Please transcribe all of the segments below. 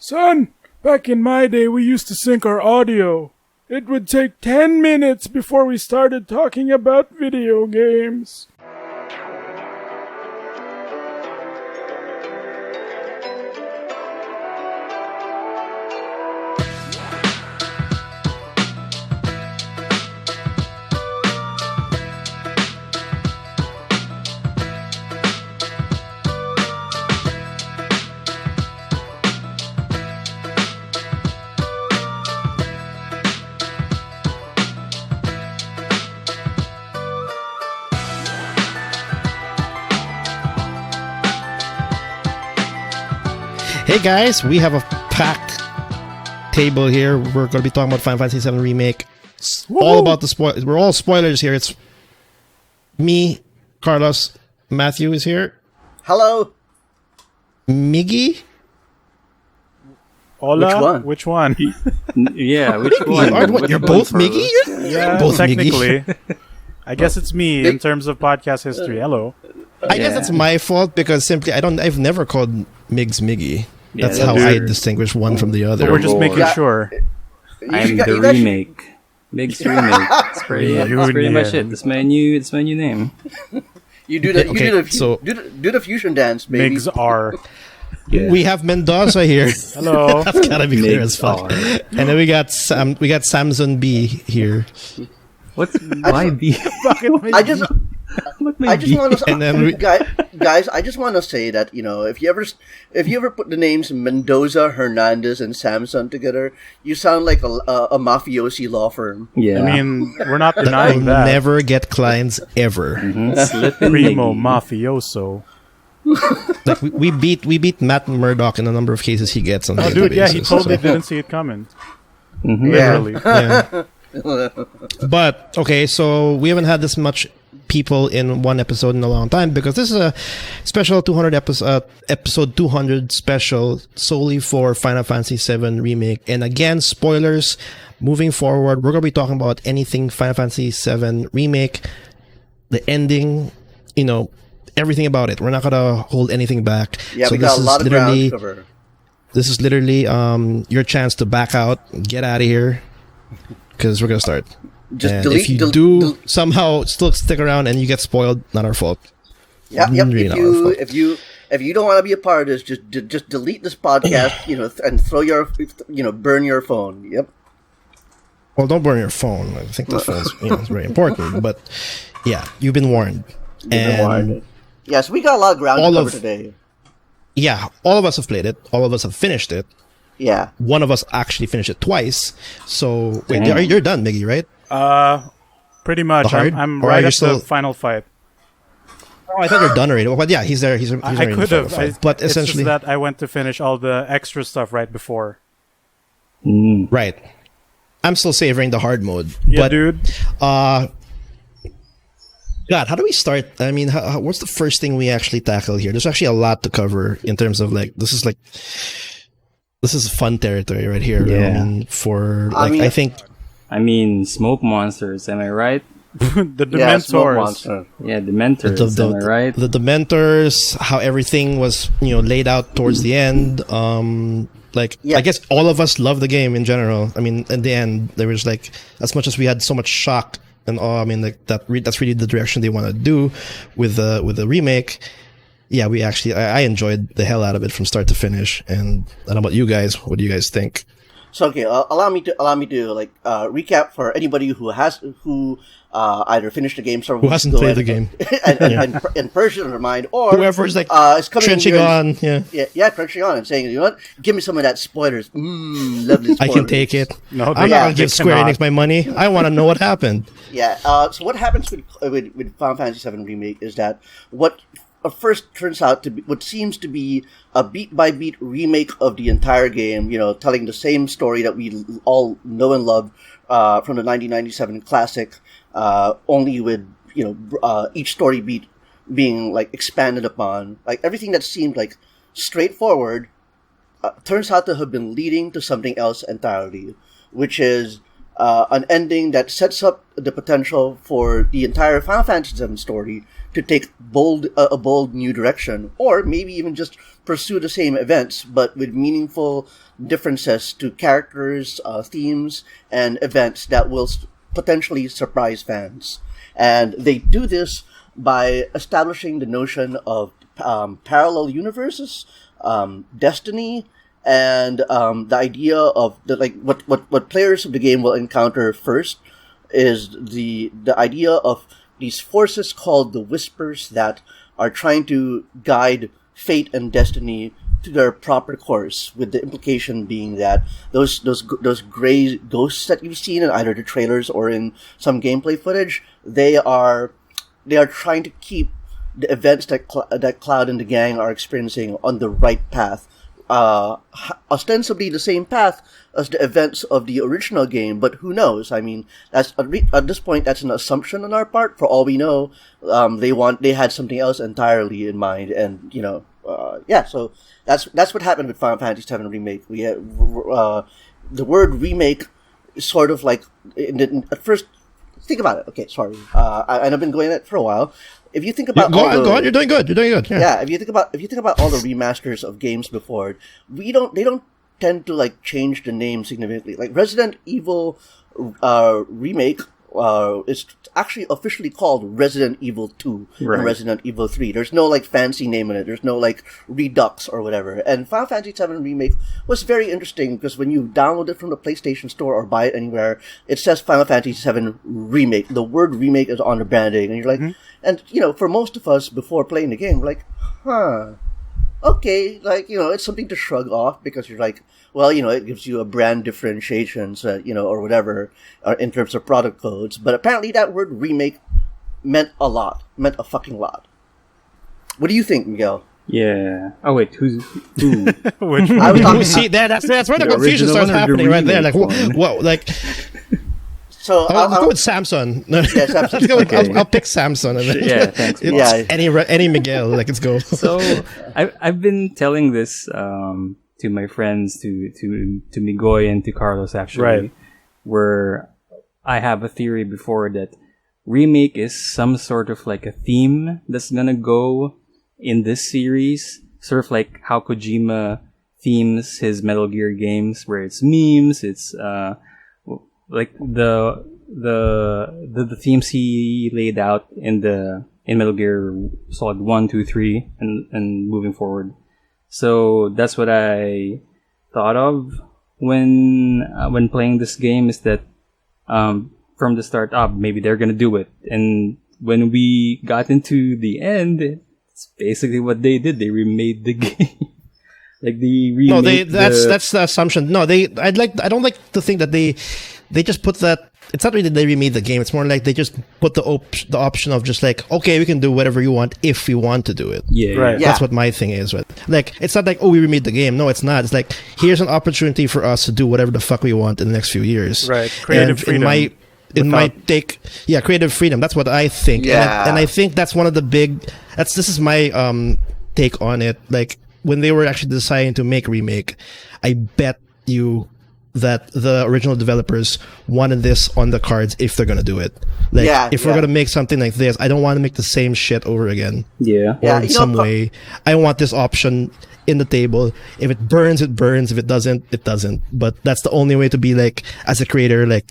Son, back in my day, we used to sync our audio. It would take 10 minutes before we started talking about video games. Hey guys, we have a packed table here. We're going to be talking about Final Fantasy VII Remake. All about the spoilers. We're all spoilers here. It's me, Carlos, Matthew is here. Hello. Miggy? Hola? Which one? Which one? Yeah, which one? You're both Miggy? Yeah, both technically. Miggy. I guess it's me in terms of podcast history. Hello. I guess that's my fault because simply I've never called Migs Miggy. That's how I distinguish one from the other. But we're just making sure. I'm the remake. Migs remake. That's pretty much it. That's my new name. You do the fusion dance, baby. Migs are. Yeah. We have Mendoza here. Hello. That's gotta be clear as fuck. And then we got Samson B here. What's my B? I just want to, guys. I just want to say that if you ever put the names Mendoza, Hernandez, and Samson together, you sound like a mafiosi law firm. Yeah, I mean we're not denying that. Never get clients ever. Primo mafioso. Like we beat Matt Murdock in a number of cases he gets on. Oh, dude, yeah, he totally didn't see it coming. Mm-hmm. Literally. Yeah. But okay, so we haven't had this much people in one episode in a long time because this is a special 200 episode 200 special solely for Final Fantasy VII Remake. And again, spoilers. Moving forward, we're going to be talking about anything Final Fantasy VII Remake, the ending, everything about it. We're not going to hold anything back. Yeah, so we got a lot of ground to cover. This is literally your chance to back out, get out of here, because we're going to start. Just if you somehow still stick around and you get spoiled, not our fault. Yeah, really if you don't want to be a part of this, just delete this podcast, and throw your, burn your phone. Yep. Well, don't burn your phone. I think this phone's it's very important. But yeah, you've been warned. Yes, we got a lot of ground to cover today. Yeah, all of us have played it. All of us have finished it. Yeah. One of us actually finished it twice. So wait, you're done, Miggy, right? Pretty much. I'm right at the final fight. Oh, I thought you're done already. But yeah, he's there. He's I could have. But essentially, it's just that I went to finish all the extra stuff right before. Right. I'm still savoring the hard mode. Yeah, but, dude. God, how do we start? I mean, what's the first thing we actually tackle here? There's actually a lot to cover in terms of this is fun territory right here. Yeah. I think. Smoke monsters. Am I right? The Dementors. Yeah, Dementors. Am I right? The Dementors. How everything was laid out towards the end. I guess all of us love the game in general. I mean, in the end, there was as much as we had so much shock and awe. I mean, that's really the direction they want to do with the remake. Yeah, I enjoyed the hell out of it from start to finish. And I don't know about you guys. What do you guys think? So okay, allow me to recap for anybody who either finished the game or who hasn't played the game and purged it in their mind, or whoever is is coming trenching on, trenching on and saying, you know what, give me some of that spoilers. Lovely spoilers. I can take it. No, I'm not gonna give Square Enix my money. I want to know what happened. Yeah. So what happens with Final Fantasy VII Remake is that what first turns out to be what seems to be a beat-by-beat remake of the entire game, telling the same story that we all know and love from the 1997 classic, only with, each story beat being, expanded upon. Everything that seemed, straightforward turns out to have been leading to something else entirely, which is an ending that sets up the potential for the entire Final Fantasy VII story to take a bold new direction, or maybe even just pursue the same events, but with meaningful differences to characters, themes, and events that will potentially surprise fans. And they do this by establishing the notion of parallel universes, destiny, and the idea of what players of the game will encounter first is the idea of these forces called the Whispers that are trying to guide fate and destiny to their proper course, with the implication being that those gray ghosts that you've seen in either the trailers or in some gameplay footage, they are trying to keep the events that Cloud and the gang are experiencing on the right path. Ostensibly the same path as the events of the original game, but who knows? I mean, that's at this point, that's an assumption on our part. For all we know, they had something else entirely in mind, and so that's what happened with Final Fantasy VII Remake. We had, the word remake is sort of like at first. Think about it. Okay, sorry. I've been going at it for a while. If you think about go on, you're doing good. Yeah. If you think about all the remasters of games before, they don't tend to like change the name significantly. Like Resident Evil Remake is actually officially called Resident Evil 2 and Resident Evil 3. There's no like fancy name in it. There's no like Redux or whatever. And Final Fantasy VII Remake was very interesting because when you download it from the PlayStation Store or buy it anywhere, it says Final Fantasy VII Remake. The word remake is on the branding, and you're like, and for most of us before playing the game, we're like, okay, like, it's something to shrug off because you're like, well, it gives you a brand differentiation, so, or whatever, in terms of product codes. But apparently that word remake meant a fucking lot. What do you think, Miguel? Yeah. Oh wait, who? Which I was talking, see, that's where the confusion starts happening right there. Like, what, like. So I'll go with Samson. No, yeah, Samson. I'll pick Samson. And then yeah, thanks. Any Miguel. Like, let's go. So I've been telling this to my friends, to Migoy and to Carlos actually, where I have a theory before that remake is some sort of like a theme that's gonna go in this series, sort of like how Kojima themes his Metal Gear games, where it's memes, it's like the themes he laid out in Metal Gear Solid 1, 2, 3 and moving forward. So that's what I thought of when playing this game, is that from the start up, maybe they're gonna do it. And when we got into the end, it's basically what they did. They remade the game. Like that's the assumption. No, I don't like to think that they just put that. It's not really that they remade the game. It's more like they just put the option of just like, okay, we can do whatever you want if we want to do it. Yeah, right. That's what my thing is. Right? Like, it's not like, oh, we remade the game. No, it's not. It's like, here's an opportunity for us to do whatever the fuck we want in the next few years. Right. Creative freedom. In my take, creative freedom. That's what I think. Yeah. And I think that's one of the big. This is my take on it. Like, when they were actually deciding to make Remake, I bet you that the original developers wanted this on the cards if they're gonna do it. Like, if we're gonna make something like this, I don't want to make the same shit over again. Yeah. Or in some way, I want this option in the table. If it burns, it burns. If it doesn't, it doesn't. But that's the only way to be, like, as a creator, like,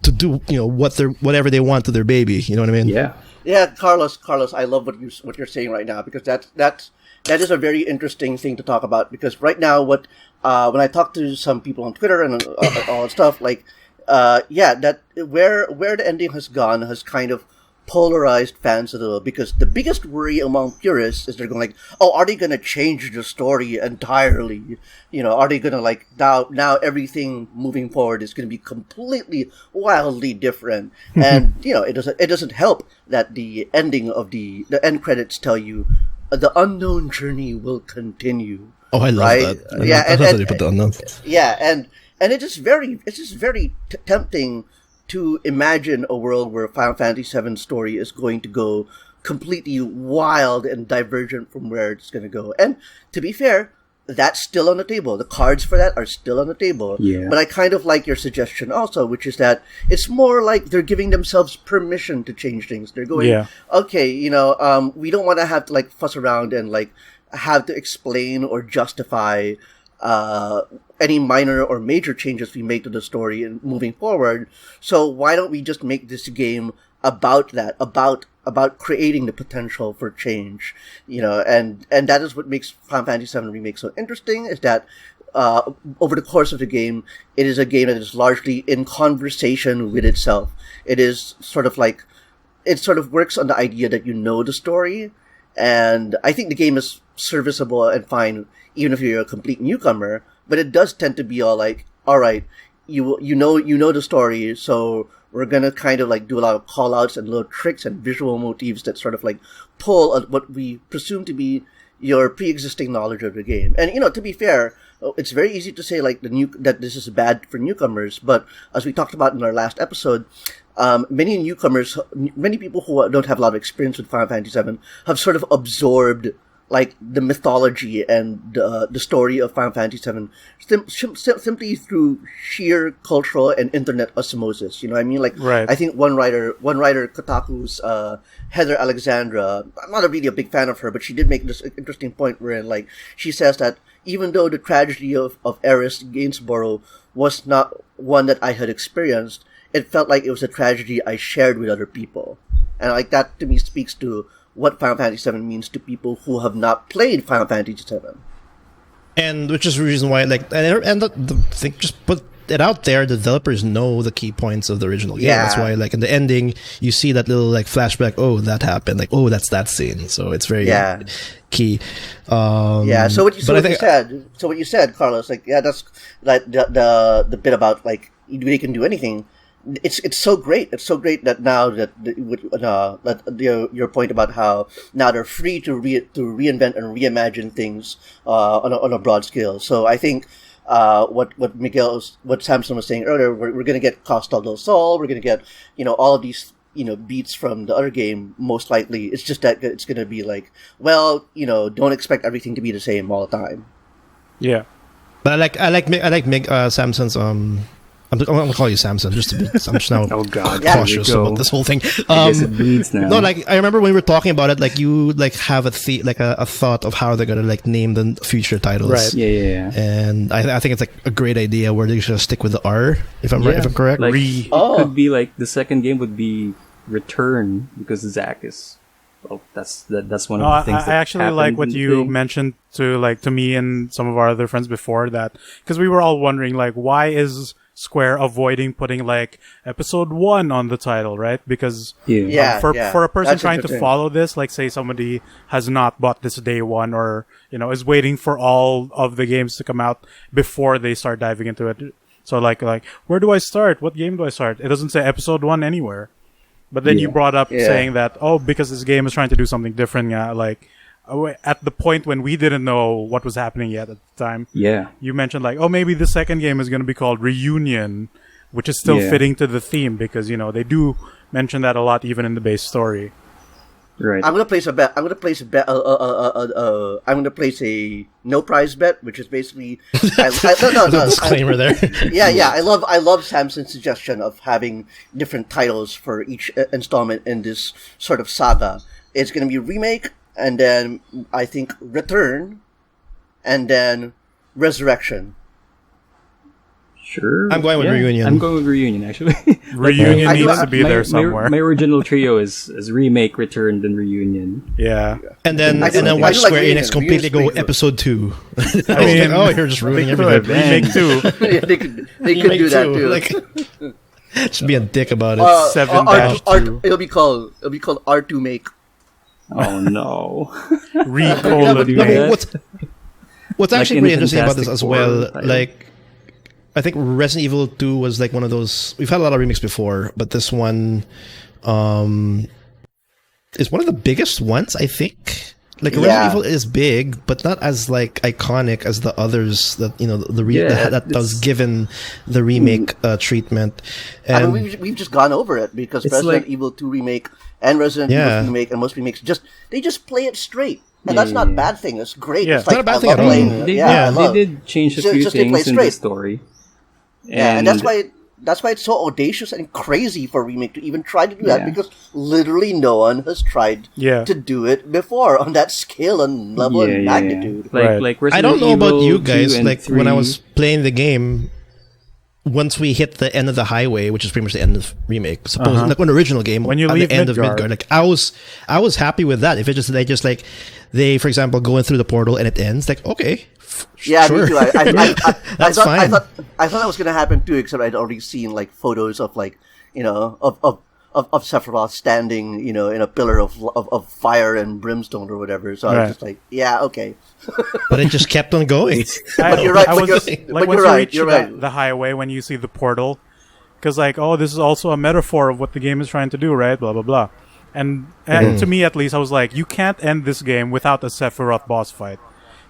to do, whatever they want to their baby. You know what I mean? Yeah. Yeah, Carlos, I love what you're saying right now, because that is a very interesting thing to talk about, because right now when I talk to some people on Twitter and all that stuff, like, that where the ending has gone has kind of polarized fans a little, because the biggest worry among purists is they're going like, oh, are they going to change the story entirely? Are they going to, like, now everything moving forward is going to be completely wildly different? And it doesn't help that the ending of the end credits tell you the unknown journey will continue. Oh, I love that. Yeah, I love that they put the unknown. Yeah, and it's just very tempting to imagine a world where Final Fantasy VII story is going to go completely wild and divergent from where it's going to go. And to be fair, that's still on the table. The cards for that are still on the table. Yeah. But I kind of like your suggestion also, which is that it's more like they're giving themselves permission to change things. They're going, okay, we don't want to have to, like, fuss around and, like, have to explain or justify any minor or major changes we make to the story and moving forward. So why don't we just make this game about that, about creating the potential for change, and that is what makes Final Fantasy VII Remake so interesting, is that over the course of the game, it is a game that is largely in conversation with itself. It is it sort of works on the idea that you know the story, and I think the game is serviceable and fine even if you're a complete newcomer, but it does tend to be all right, you know the story, so we're gonna kind of do a lot of call-outs and little tricks and visual motifs that sort of pull at what we presume to be your pre-existing knowledge of the game. And to be fair, it's very easy to say that this is bad for newcomers, but as we talked about in our last episode, many people who don't have a lot of experience with Final Fantasy VII have sort of absorbed the mythology and the story of Final Fantasy VII simply through sheer cultural and internet osmosis. You know what I mean? Right. I think one writer, Kotaku's Heather Alexandra, I'm not really a big fan of her, but she did make this interesting point wherein she says that even though the tragedy of Eris Gainsborough was not one that I had experienced, it felt like it was a tragedy I shared with other people. And that to me speaks to what Final Fantasy VII means to people who have not played Final Fantasy VII. And which is the reason why, the thing, just put it out there, the developers know the key points of the original game. Yeah. That's why, in the ending, you see that little, flashback, oh, that happened, oh, that's that scene. So it's very key. So what you said, Carlos, that's the bit about, they can do anything. It's so great. It's so great that now that your point about how now they're free to reinvent and reimagine things on a broad scale. So I think what Samson was saying earlier, we're going to get Costa del Sol. We're going to get all of these beats from the other game. Most likely, it's just that it's going to be don't expect everything to be the same all the time. Yeah, but I like Mig Samson's I'm gonna call you Samson just to be. I'm just now Oh God! cautious about this whole thing. I guess it bleeds now. No, I remember when we were talking about it. You have a thought of how they're gonna name the future titles. Right. Yeah. And I think it's a great idea where they should stick with the R. If I'm right, if I'm correct. It could be the second game would be Return because Zack is. Well, that's one of the things. I actually like what you mentioned to me and some of our other friends before that, because we were all wondering why is Square avoiding putting episode 1 on the title, right? Because for a person trying to follow this, say somebody has not bought this day one or is waiting for all of the games to come out before they start diving into it. So where do I start? What game do I start? It doesn't say episode 1 anywhere. But then you brought up saying that because this game is trying to do something different, at the point when we didn't know what was happening yet at the time. Yeah. You mentioned maybe the second game is going to be called Reunion, which is still fitting to the theme because, they do mention that a lot even in the base story. Right. I'm gonna place a bet. I'm gonna place a no prize bet, which is basically no disclaimer there. Yeah. I love Samson's suggestion of having different titles for each installment in this sort of saga. It's gonna be Remake, and then I think Return, and then Resurrection. Sure. I'm going with Reunion. I'm going with Reunion, actually. Reunion needs to be there somewhere. My original trio is Remake, Return, then Reunion. Yeah. And then watch Square Enix completely go episode 2. I mean, you're just ruining everything. Remake 2. they could do that too. Just be a dick about it. 7-2. It'll be called R2 Make. Oh no. What's actually pretty interesting about this as well, title. I think Resident Evil 2 was one of those. We've had a lot of remakes before, but this one is one of the biggest ones, I think. Resident Evil is big, but not as iconic as the others that that was given the remake treatment. And I mean, we've just gone over it because Resident Evil 2 remake and Resident Evil remake and most remakes they just play it straight. And that's not a bad thing. It's great. Yeah. It's not a bad thing at all. They did change a few things in the story. And that's why that's why it's so audacious and crazy for Remake to even try to do that, because literally no one has tried to do it before on that scale and level and magnitude. Like I don't know about you 2 guys. and Like 3. when I was playing the game, once we hit the end of the highway, which is pretty much the end of Remake, suppose like an original game, when you at leave the end Midgard. of Midgard, like I was happy with that. If it just they for example going through the portal and it ends, like okay, Yeah, sure. me too. I That's fine. thought that was gonna happen too, except I'd already seen like photos of like of Sephiroth standing, in a pillar of fire and brimstone or whatever. So I was just like, yeah, okay. But it just kept on going. But you're right. I But was you're, like, but once you're you right. reach You're right. the highway, when you see the portal, because like, oh, this is also a metaphor of what the game is trying to do, right? Blah blah blah. And to me, at least, I was like, you can't end this game without a Sephiroth boss fight.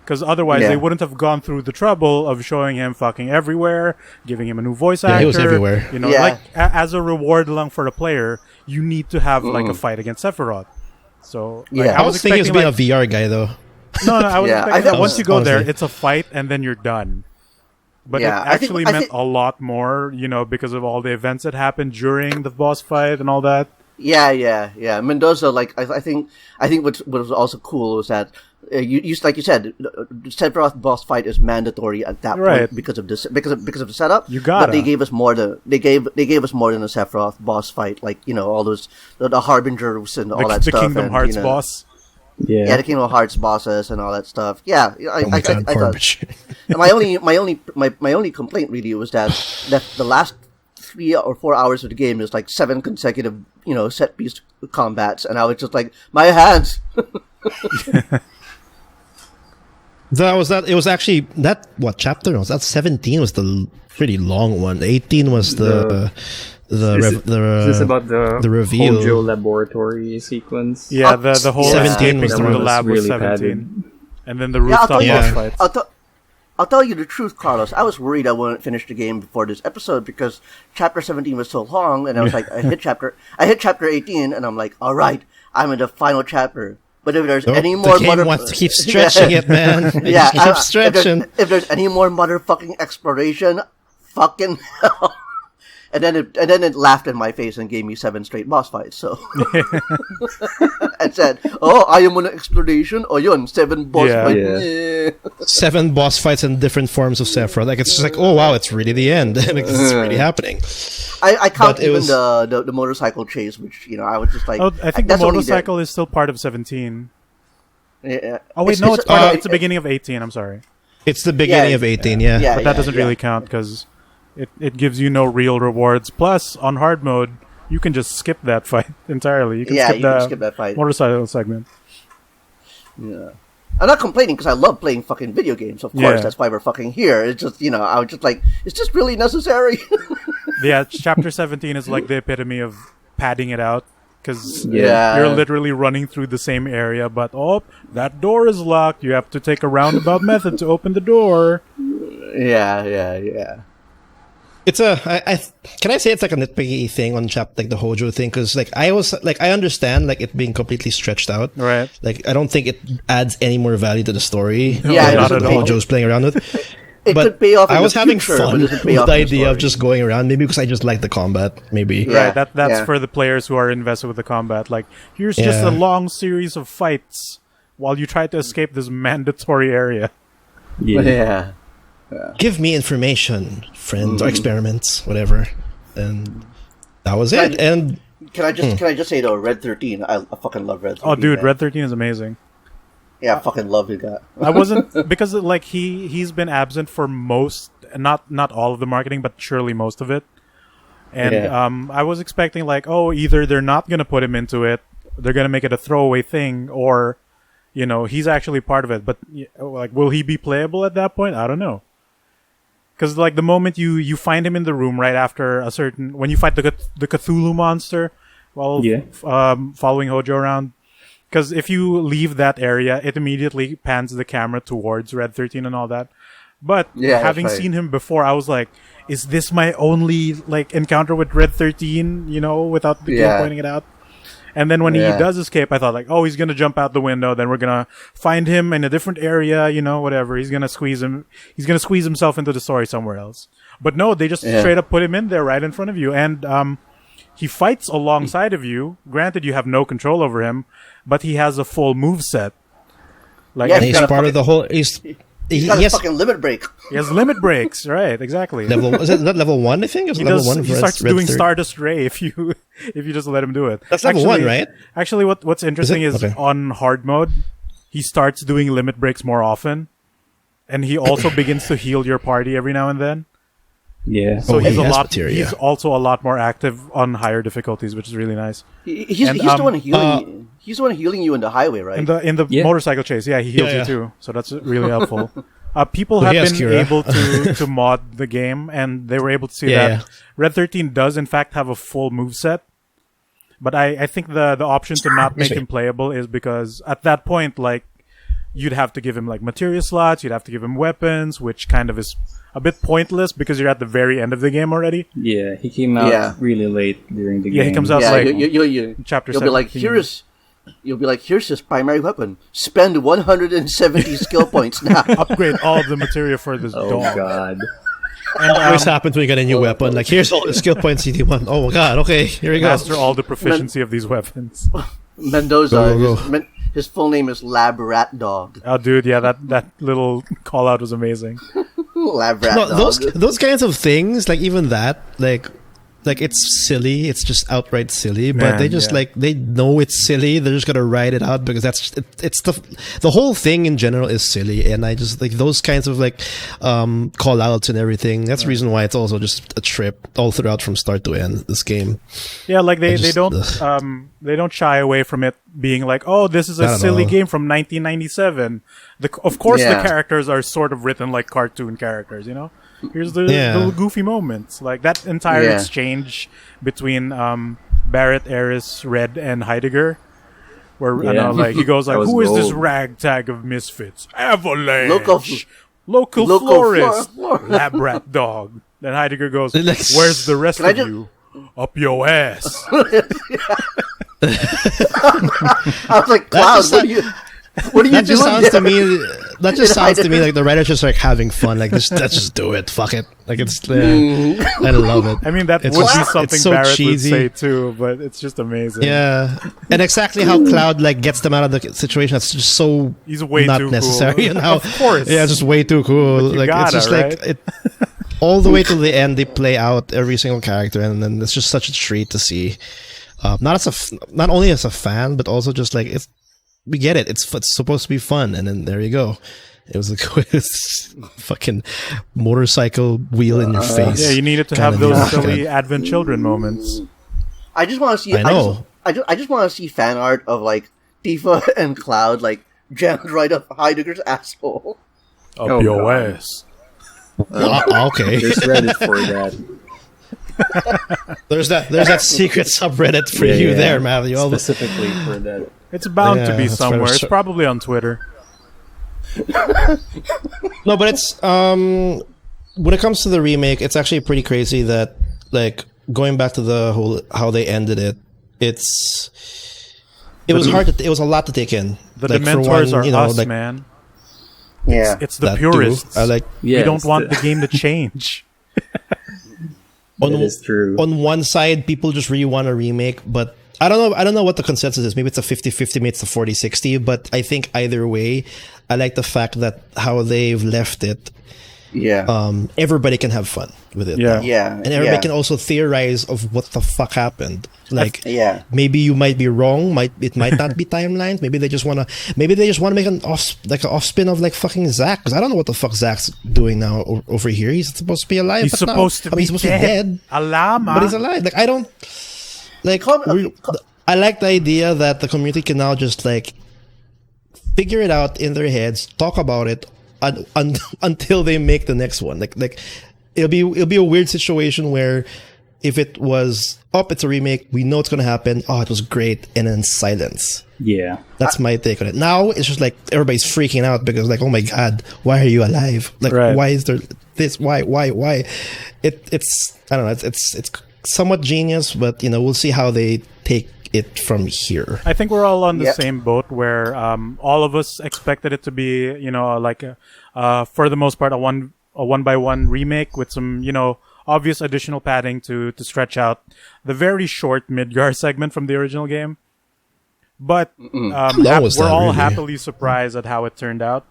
Because otherwise, they wouldn't have gone through the trouble of showing him fucking everywhere, giving him a new voice actor. he was everywhere. Like as a reward along for the player, you need to have like a fight against Sephiroth. So like, Yeah. I was thinking he was being expecting, a VR guy though. no, I was Yeah, expecting I that thought- once you go there, honestly. it's a fight and then you're done. But Yeah, it I think- actually I meant think- a lot more, because of all the events that happened during the boss fight and all that. Yeah. Mendoza, like I think what was also cool was that you like you said, the Sephiroth boss fight is mandatory at that Right. point because of the setup. You gotta. But they gave us more than they gave us more than a Sephiroth boss fight, like all those the Harbingers and all that The stuff. Kingdom and, Hearts boss. Yeah, the Kingdom Hearts bosses and all that stuff. Yeah, I Oh my god, thought. garbage. And my only complaint really was that the last 3 or 4 hours of the game is like 7 consecutive set piece combats, and I was just like, my hands. It was actually that what chapter was that? 17 was the pretty long one. 18 was the Is this about the reveal. Hojo laboratory sequence? Yeah, the whole 17 escaping was the from one the that lab was really 17. padded. And then the rooftop boss fights. I'll tell you the truth, Carlos. I was worried I wouldn't finish the game before this episode because chapter 17 was so long, and I was like, I hit chapter 18, and I'm like, all right, I'm in the final chapter. But if there's any more the game wants to keep stretching it, man. Yeah, Keep stretching. If there's any more motherfucking exploration, fucking hell. And then it laughed in my face and gave me 7 straight boss fights. So and said, "Oh, I am on an exploration. Oh, yun, 7 boss fights." Yeah. 7 boss fights in different forms of Sephiroth. Like it's just like, oh wow, it's really the end. Like, this is really happening. I count But it even was- the motorcycle chase, which I was just like, Oh, I think the that's only motorcycle is still part of 17. Yeah. Oh wait, no, it's the beginning of 18. I'm sorry, It's the beginning of 18, yeah. Yeah. but that doesn't really count because it gives you no real rewards. Plus, on hard mode, you can just skip that fight entirely. You can skip that fight. motorcycle segment. Yeah. I'm not complaining because I love playing fucking video games. Of course, Yeah. that's why we're fucking here. It's just I was just like, it's just really necessary. Yeah, chapter 17 is like the epitome of padding it out because Yeah. you're literally running through the same area, but that door is locked. You have to take a roundabout method to open the door. Yeah. It's can I say it's like a nitpicky thing on like the Hojo thing? Because like I understand like it being completely stretched out. Right. Like I don't think it adds any more value to the story. Yeah, not that at all. Hojo's playing around with. It But could pay off. In I was the having future, fun but it doesn't with pay off the in idea of story. just going around. Maybe because I just like the combat. Maybe. Yeah. Right, that's yeah. for the players who are invested with the combat. Like, here's just a Yeah. long series of fights while you try to escape this mandatory area. Yeah. Give me information, friends, or experiments, whatever. And that was it. And Can I just say though, Red 13, I fucking love Red 13. Oh, dude, man. Red 13 is amazing. Yeah, I fucking love it. Guy. I wasn't because like he's been absent for most, not all of the marketing, but surely most of it. And I was expecting like, either they're not gonna put him into it, they're gonna make it a throwaway thing, or he's actually part of it. But like, will he be playable at that point? I don't know. Because like the moment you find him in the room right after when you fight the Cthulhu monster while following Hojo around. Because if you leave that area, it immediately pans the camera towards Red 13 and all that. But having that's right. seen him before, I was like, is this my only like encounter with Red 13, without the game pointing it out? And then when he does escape, I thought like, oh, he's gonna jump out the window. Then we're gonna find him in a different area, whatever. He's gonna squeeze himself into the story somewhere else. But no, they just straight up put him in there right in front of you. And he fights alongside of you. Granted, you have no control over him, but he has a full move set. Like, and he's part of the whole. He's got a fucking limit break. He has limit breaks, right? Exactly. Is it not level 1? I think it's level 1. He starts doing Stardust Ray if you just let him do it. That's level 1, right? Actually, what's interesting is on hard mode, he starts doing limit breaks more often, and he also begins to heal your party every now and then. Yeah. So he's he's also a lot more active on higher difficulties, which is really nice. He's the one healing. He's the one healing you in the highway, right? In the motorcycle chase, he heals you too. So that's really helpful. People have been able to mod the game, and they were able to see that Red 13 does in fact have a full moveset. But I think the option to not make him playable is because at that point, like, you'd have to give him like materia slots, you'd have to give him weapons, which kind of is a bit pointless because you're at the very end of the game already. Yeah, he came out really late during the game. Yeah, he comes out like chapter 7. You'll be like, here's his primary weapon. Spend 170 skill points now. Upgrade all of the materia for this dog. Oh god. And what happens when you get a new weapon? Like, here's all the skill points you want. Oh god, okay, here we go. Master all the proficiency of these weapons. Mendoza, his full name is Lab Rat Dog. Oh dude, yeah, that little call out was amazing. Lab Rat Dog. Those kinds of things, like even that, like it's silly. It's just outright silly. But they just they know it's silly. They're just gonna ride it out because it's the whole thing in general is silly. And I just like those kinds of call outs and everything. That's the reason why it's also just a trip all throughout from start to end. This game. Yeah, like they don't shy away from it being like, oh, this is a silly game from 1997. Of course, the characters are sort of written like cartoon characters, Here's the little goofy moments. Like that entire exchange between Barrett, Eris, Red, and Heidegger. Where he goes like, who is this ragtag of misfits? Avalanche! Local florist! Lab rat dog. Then Heidegger goes, where's the rest of you? Up your ass. I was like, Cloud, what are you doing? That just sounds to me like the writers just like having fun. Like, let's just do it. Fuck it. Like it's. I love it. I mean, that would be something so Barrett cheesy. Would say too, but it's just amazing. Yeah, and exactly how Cloud gets them out of the situation. That's just so. He's way not too necessary. Cool. And how, of course. Yeah, just way too cool. Like it's just right? like it. All the way to the end, they play out every single character, and then it's just such a treat to see. Not only as a fan, but also just like it's. We get it. It's supposed to be fun, and then there you go. It was a fucking motorcycle wheel in your face. Yeah, you needed to have those silly Advent Children moments. I just want to see. I know. I just want to see fan art of like Tifa and Cloud like jammed right up Heidegger's asshole. Up your ass. Okay. There's Reddit for that. There's that secret subreddit for you there, Matthew. Specifically for that. It's bound to be somewhere. It's probably on Twitter. No, but it's when it comes to the remake, it's actually pretty crazy that like going back to the whole how they ended it. It was hard. It was a lot to take in. The Dementors are us, man. Yeah, it's the purists. We don't want the game to change. That is true. On one side, people just really want a remake, but I don't know what the consensus is. Maybe it's a 50-50, maybe it's a 40-60, but I think either way, I like the fact that how they've left it. Yeah. Everybody can have fun with it. Yeah. Yeah. And everybody can also theorize of what the fuck happened. Like, maybe you might be wrong. It might not be timelines. Maybe they just want to make an offspin of like fucking Zack. Because I don't know what the fuck Zack's doing now over here. He's supposed to be alive. He's supposed to be dead. A llama. But he's alive. Like, I don't. Like, I like the idea that the community can now just like figure it out in their heads, talk about it until they make the next one. Like it'll be a weird situation where if it was it's a remake, we know it's gonna happen. Oh, it was great, and then silence. Yeah, that's my take on it. Now it's just like everybody's freaking out because like, oh my god, why are you alive? Like, why is there this? Why? It's I don't know. It's somewhat genius, but we'll see how they take it from here. I think we're all on the same boat where all of us expected it to be, like for the most part, a one by one remake with some, obvious additional padding to stretch out the very short Midgar segment from the original game. But we're all happily surprised at how it turned out.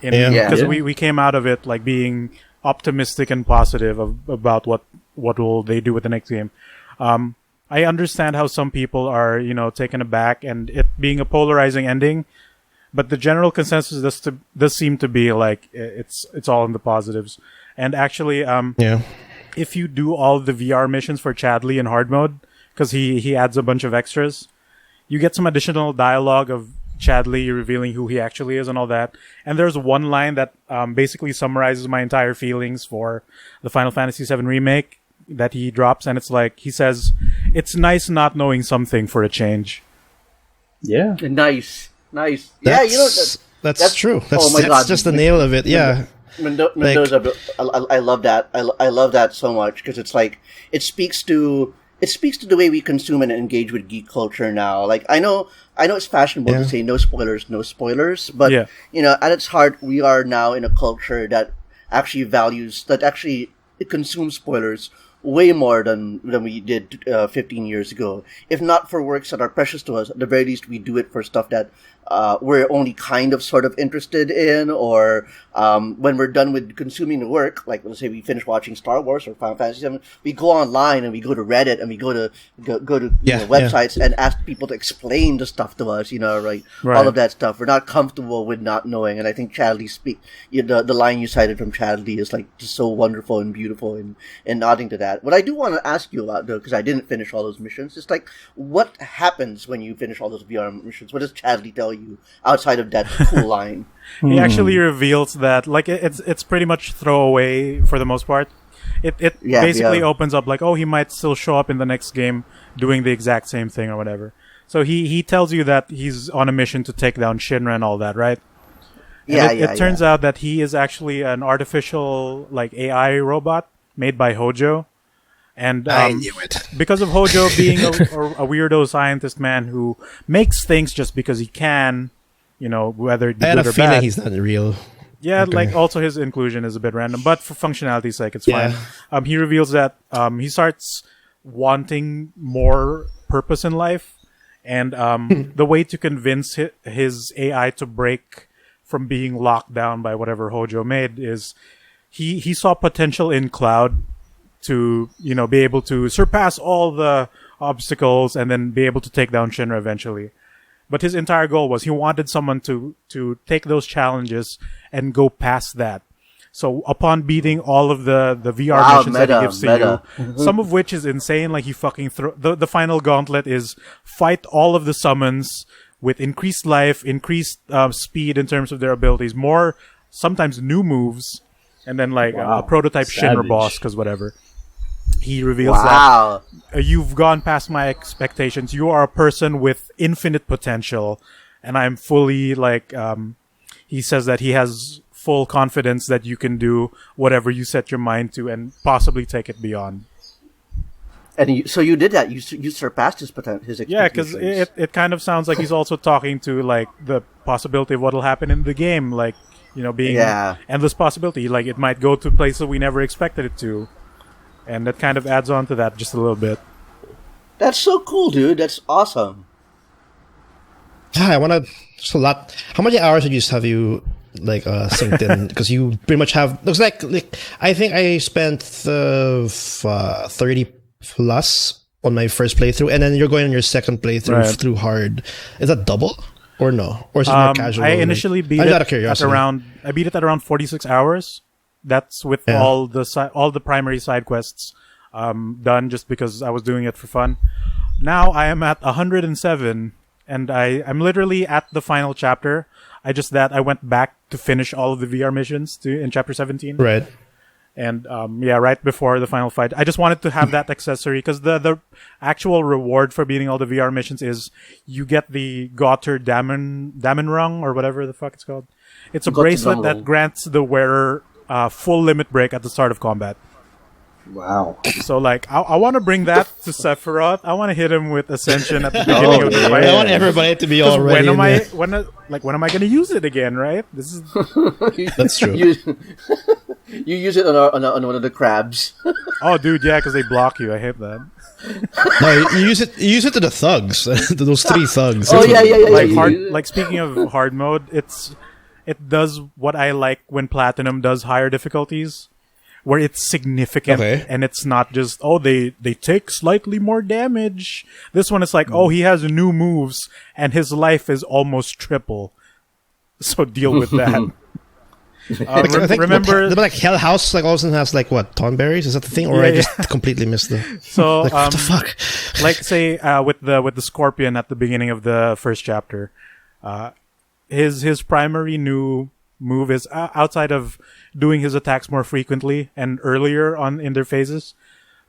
Because we came out of it like being optimistic and positive about what will they do with the next game. I understand how some people are, taken aback and it being a polarizing ending, but the general consensus does seem to be like it's all in the positives. And actually, if you do all the VR missions for Chadley in hard mode, because he adds a bunch of extras, you get some additional dialogue of Chadley revealing who he actually is and all that. And there's one line that basically summarizes my entire feelings for the Final Fantasy VII Remake that he drops, and it's like, he says, "It's nice not knowing something for a change." Yeah. Nice. That's true. That's just the nail of it. Yeah. Mendoza, I love that. I love that so much because it's like it speaks to the way we consume and engage with geek culture now. Like I know it's fashionable to say no spoilers, but at its heart, we are now in a culture that actually it consumes spoilers way more than we did 15 years ago. If not for works that are precious to us, at the very least, we do it for stuff that we're only kind of sort of interested in, or when we're done with consuming the work, like let's say we finish watching Star Wars or Final Fantasy VII, we go online and we go to Reddit and we go to websites and ask people to explain the stuff to us, right? All of that stuff. We're not comfortable with not knowing, and I think Chadley the line you cited from Chadley is like just so wonderful and beautiful and nodding to that. What I do want to ask you about, though, because I didn't finish all those missions, is like what happens when you finish all those VR missions? What does Chadley tell you outside of that cool line? He actually reveals that like it's pretty much throwaway for the most part. It basically opens up like, oh, he might still show up in the next game doing the exact same thing or whatever. So he tells you that he's on a mission to take down Shinra and all that, right? It turns out that he is actually an artificial like AI robot made by Hojo. And I knew it. Because of Hojo being a weirdo scientist man who makes things just because he can, whether it be good or bad. I had a feeling he's not real. Yeah, like also his inclusion is a bit random, but for functionality's sake, it's fine. He reveals that he starts wanting more purpose in life, and the way to convince his AI to break from being locked down by whatever Hojo made is he saw potential in Cloud to be able to surpass all the obstacles and then be able to take down Shinra eventually. But his entire goal was he wanted someone to take those challenges and go past that. So upon beating all of the VR missions that he gives to you, some of which is insane, like he fucking the final gauntlet is fight all of the summons with increased life, increased speed in terms of their abilities, more sometimes new moves, and then like a prototype Shinra boss, because whatever. He reveals that you've gone past my expectations. You are a person with infinite potential, and I'm fully like. He says that he has full confidence that you can do whatever you set your mind to, and possibly take it beyond. And so you did that. You surpassed his expectations. Yeah, because it kind of sounds like he's also talking to like the possibility of what will happen in the game, like being endless possibility. Like it might go to places we never expected it to. And that kind of adds on to that just a little bit. That's so cool, dude. That's awesome. I want to... Just a lot... How many hours have you synced in? Because you pretty much have... Looks like I think I spent 30 plus on my first playthrough, and then you're going on your second playthrough through hard. Is that double? Or no? Or is it more casual? I initially beat it at around 46 hours. That's with all the primary side quests done just because I was doing it for fun. Now I am at 107, and I'm literally at the final chapter. I went back to finish all of the VR missions in chapter 17. Right. And right before the final fight. I just wanted to have that accessory because the actual reward for beating all the VR missions is you get the Gotter Damen Rung or whatever the fuck it's called. It's a bracelet that grants the wearer full limit break at the start of combat. Wow. So like, I want to bring that to Sephiroth. I want to hit him with Ascension at the beginning of the fight. I want everybody to be all ready. When am I going to use it again? Right? This is That's true. You use it on one of the crabs. oh, dude, yeah, because they block you. I hate that. No, you use it. You use it to the thugs. To those 3 thugs. Oh yeah. Like hard. Like speaking of hard mode, it does what I like when Platinum does higher difficulties, where it's significant and it's not just they take slightly more damage. This one is like he has new moves and his life is almost triple. So deal with that. Remember, like Hell House, like also has like what Tonberries? Is that the thing, or I just completely missed the? So like, what the fuck? Like say with the Scorpion at the beginning of the first chapter, his primary new move is outside of doing his attacks more frequently and earlier on in their phases.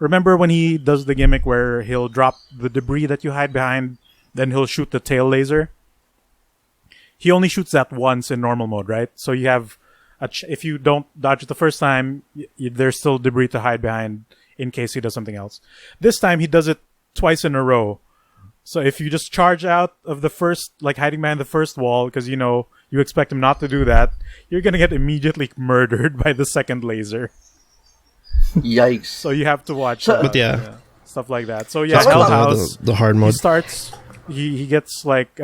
Remember when he does the gimmick where he'll drop the debris that you hide behind, then he'll shoot the tail laser. He only shoots that once in normal mode, right? So you have if you don't dodge it the first time, there's still debris to hide behind in case he does something else. This time he does it twice in a row. So if you just charge out of the first, like hiding behind the first wall, because you expect him not to do that, you're gonna get immediately murdered by the second laser. Yikes! So you have to watch. But stuff like that. So yeah, So Hell House, the hard mode. He starts. He gets like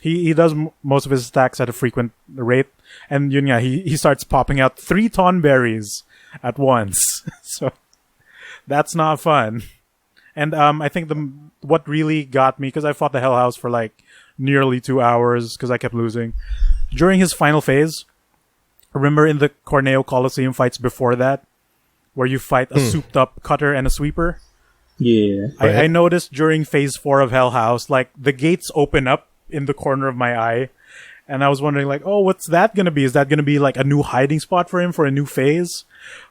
he does most of his attacks at a frequent rate, and he starts popping out 3 Tonberries at once. So that's not fun. And I think what really got me, because I fought the Hell House for like nearly 2 hours because I kept losing. During his final phase, remember in the Corneo Coliseum fights before that, where you fight a souped up cutter and a sweeper? Yeah. I noticed during phase 4 of Hell House, like the gates open up in the corner of my eye. And I was wondering like, what's that going to be? Is that going to be like a new hiding spot for him for a new phase?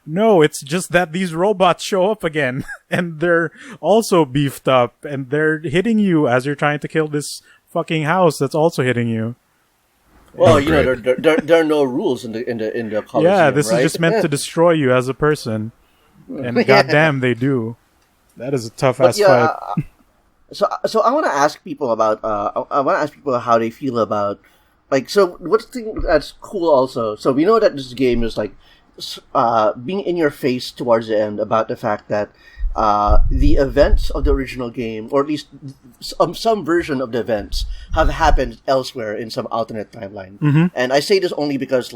No, it's just that these robots show up again and they're also beefed up and they're hitting you as you're trying to kill this fucking house that's also hitting you. Well, there are no rules in the Coliseum, yeah, this right? is just meant to destroy you as a person. And goddamn, they do. That is a tough ass fight. So I want to ask people about how they feel about what's the thing that's cool also. So we know that this game is like being in your face towards the end about the fact that the events of the original game, or at least some version of the events, have happened elsewhere in some alternate timeline. Mm-hmm. And I say this only because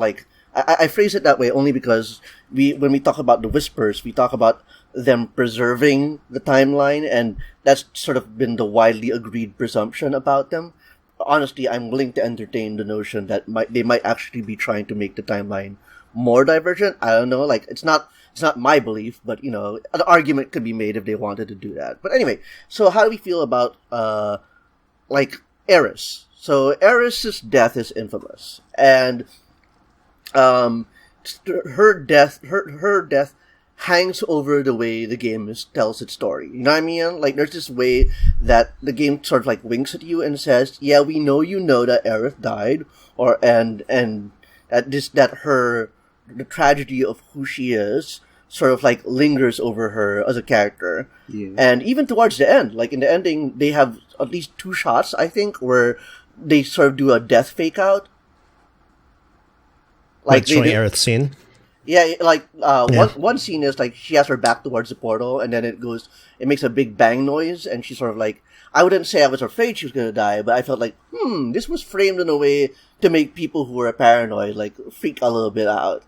I phrase it that way only because when we talk about the Whispers, we talk about them preserving the timeline, and that's sort of been the widely agreed presumption about them. Honestly, I'm willing to entertain the notion that they might actually be trying to make the timeline more divergent. I don't know, it's not my belief, but an argument could be made if they wanted to do that. But anyway, so how do we feel about Eris? So Eris's death is infamous, and her death hangs over the way the game tells its story. You know what I mean? Like, there's this way that the game sort of winks at you and says, "Yeah, we know that Eris died," and that the tragedy of who she is sort of lingers over her as a character. Yeah. And even towards the end, in the ending, they have at least 2 shots, I think, where they sort of do a death fake out. Showing Aerith's scene. Yeah, one scene is she has her back towards the portal, and then it makes a big bang noise, and she's sort of I wouldn't say I was afraid she was going to die, but I felt this was framed in a way to make people who are paranoid freak a little bit out.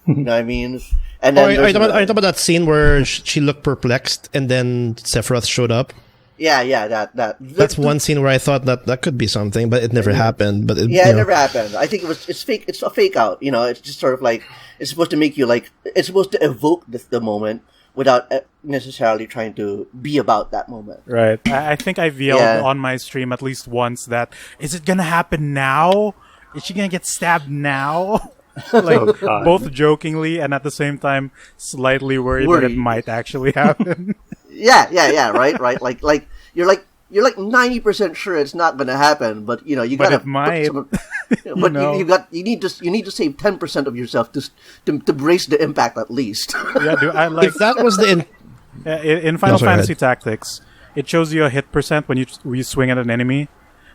You know what I mean? And then are you talking about that scene where she looked perplexed, and then Sephiroth showed up? Yeah, That's one scene where I thought that could be something, but it never happened. But it never happened. I think it's fake. It's a fake out. It's just sort of it's supposed to make you it's supposed to evoke the moment without necessarily trying to be about that moment. Right. I think I yelled on my stream at least once that, is it gonna happen now? Is she gonna get stabbed now? Both jokingly and at the same time slightly worried that it might actually happen. Yeah, right. You're you're like 90% sure it's not going to happen, but you got to. It might. But you need to save 10% of yourself to brace the impact at least. Yeah, dude. I like If that was the in Final Fantasy Tactics, it shows you a hit percent when you swing at an enemy.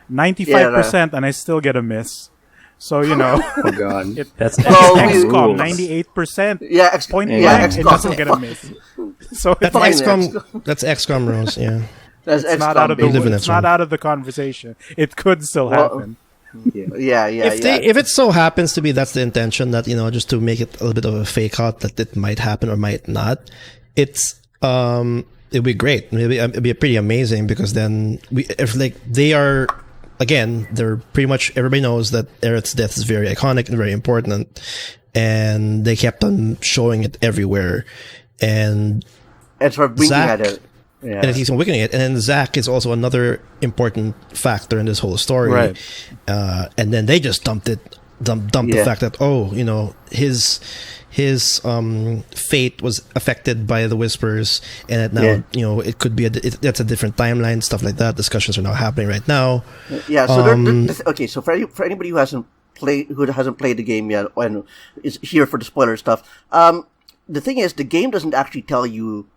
95%, and I still get a miss. So Oh god, that's XCOM 98%. Yeah, point yeah, blank, XCOM. it doesn't get a miss. So that's fine, XCOM. That's XCOM rules. Yeah, That's it's not XCOM, out of baby. the it's not out of the conversation. It could still happen. Yeah. If it so happens to be that's the intention, that just to make it a little bit of a fake out that it might happen or might not, it'd be great. It'd be pretty amazing, because then they're pretty much, everybody knows that Aerith's death is very iconic and very important, and they kept on showing it everywhere, and sort of winking Zack, at it. Yeah. and he's winking it, and then Zack is also another important factor in this whole story. Right. And then they just dumped the fact that his fate was affected by the Whispers, and that now it could be that's a different timeline, stuff like that. Discussions are now happening right now. Yeah. So okay. So for anybody who hasn't played the game yet and is here for the spoiler stuff, the thing is, the game doesn't actually tell you